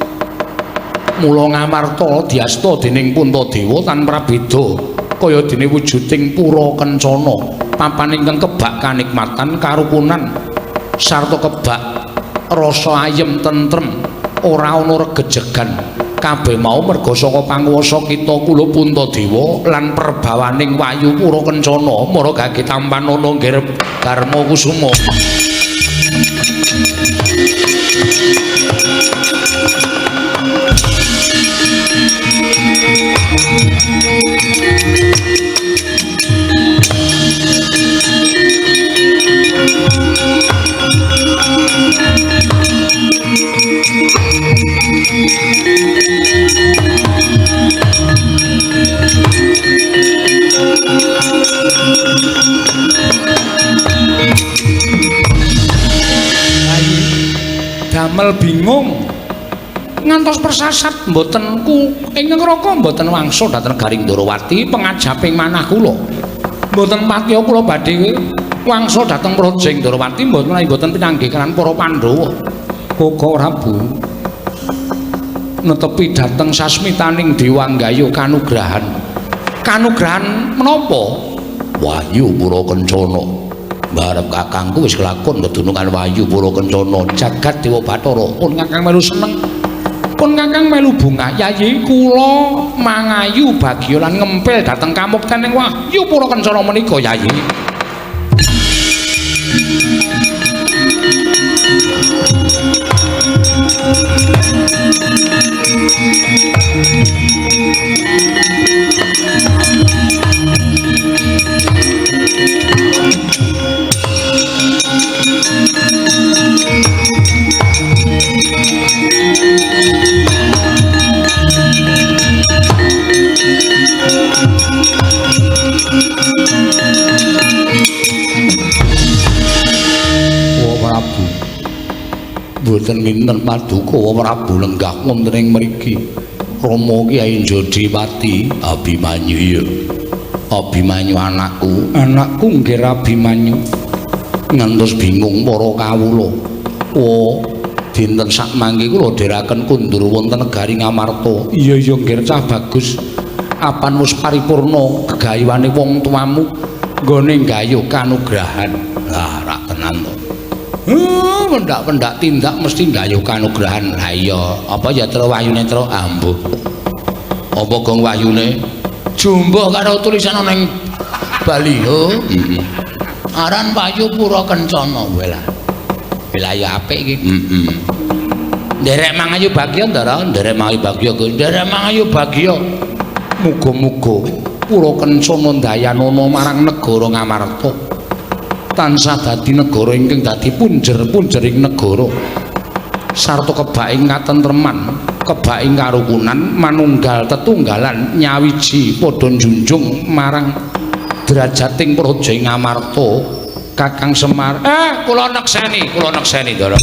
Mula Ngamarta diasta dening Puntadewa tanpa beda kaya dene wujuding Pura Kencana, papan ingkang kebak kanikmatan, karukunan, sarta kebak rasa ayem tentrem ora ana regejegan kabeh mau merga saka panguwasa kita kula Puntadewa lan perbawaning Wayu Pura Kencana mara gage tampan ana nggih Darma Kusuma. Damel bingung ngantos persasat mboten ingkang raka mboten wangsul dhateng Garing Ndorowati pengajaping manah kula mboten patiya kula badhe wangsul dhateng Projeng Ndorowati mboten pinanggih kalan para Pandhawa Koko Prabu netepi dhateng sasmitaning Dewanggaya kanugrahan menapa Wayu Pura Kencana barep kakangku wis kelakon dedunungan Wayu Pura Kencana jagat Dewa Bathara pun kakang melu seneng pun kakang melu bungah yayi kula mangayu bagya lan ngempil dhateng kamuktening Wayu Pura Kencana menika yayi. Prabu boten minten paduka Prabu lenggah wonten ing mriki Rama Kyai Jodhiwati Abimanyu ya Abimanyu anakku nggih Abimanyu ngantos bingung para kawula dinten sak mangke kula dherekaken kundur wonten negari Ngamarta iya nggih cah bagus apan wis paripurna gegayuhane wong tuamu nggone gayuh kanugrahan lah rak tenan to pendak-pendak tindak mesti gayuh kanugrahan. Lah iya, apa ya tro wayune tro ambuh. Apa gong wayune jumbuh karo tulisan ning baliho. Aran Wayu Pura Kencana welah. Wilayah apik iki. Nderek mangayu bagya ndara, nderek mangayu bagya, nderek mangayu bagya. Muga-muga Pura Kencana ndayanana marang negara Ngamarta. Tansah dadi negara ingkang dadi punjer-punjering negara sarta kebaking katentreman kebaking karukunan manunggal tetunggalan nyawiji padha njunjung marang derajating Praja Ngamarta Kakang Semar kula nekseni Ndara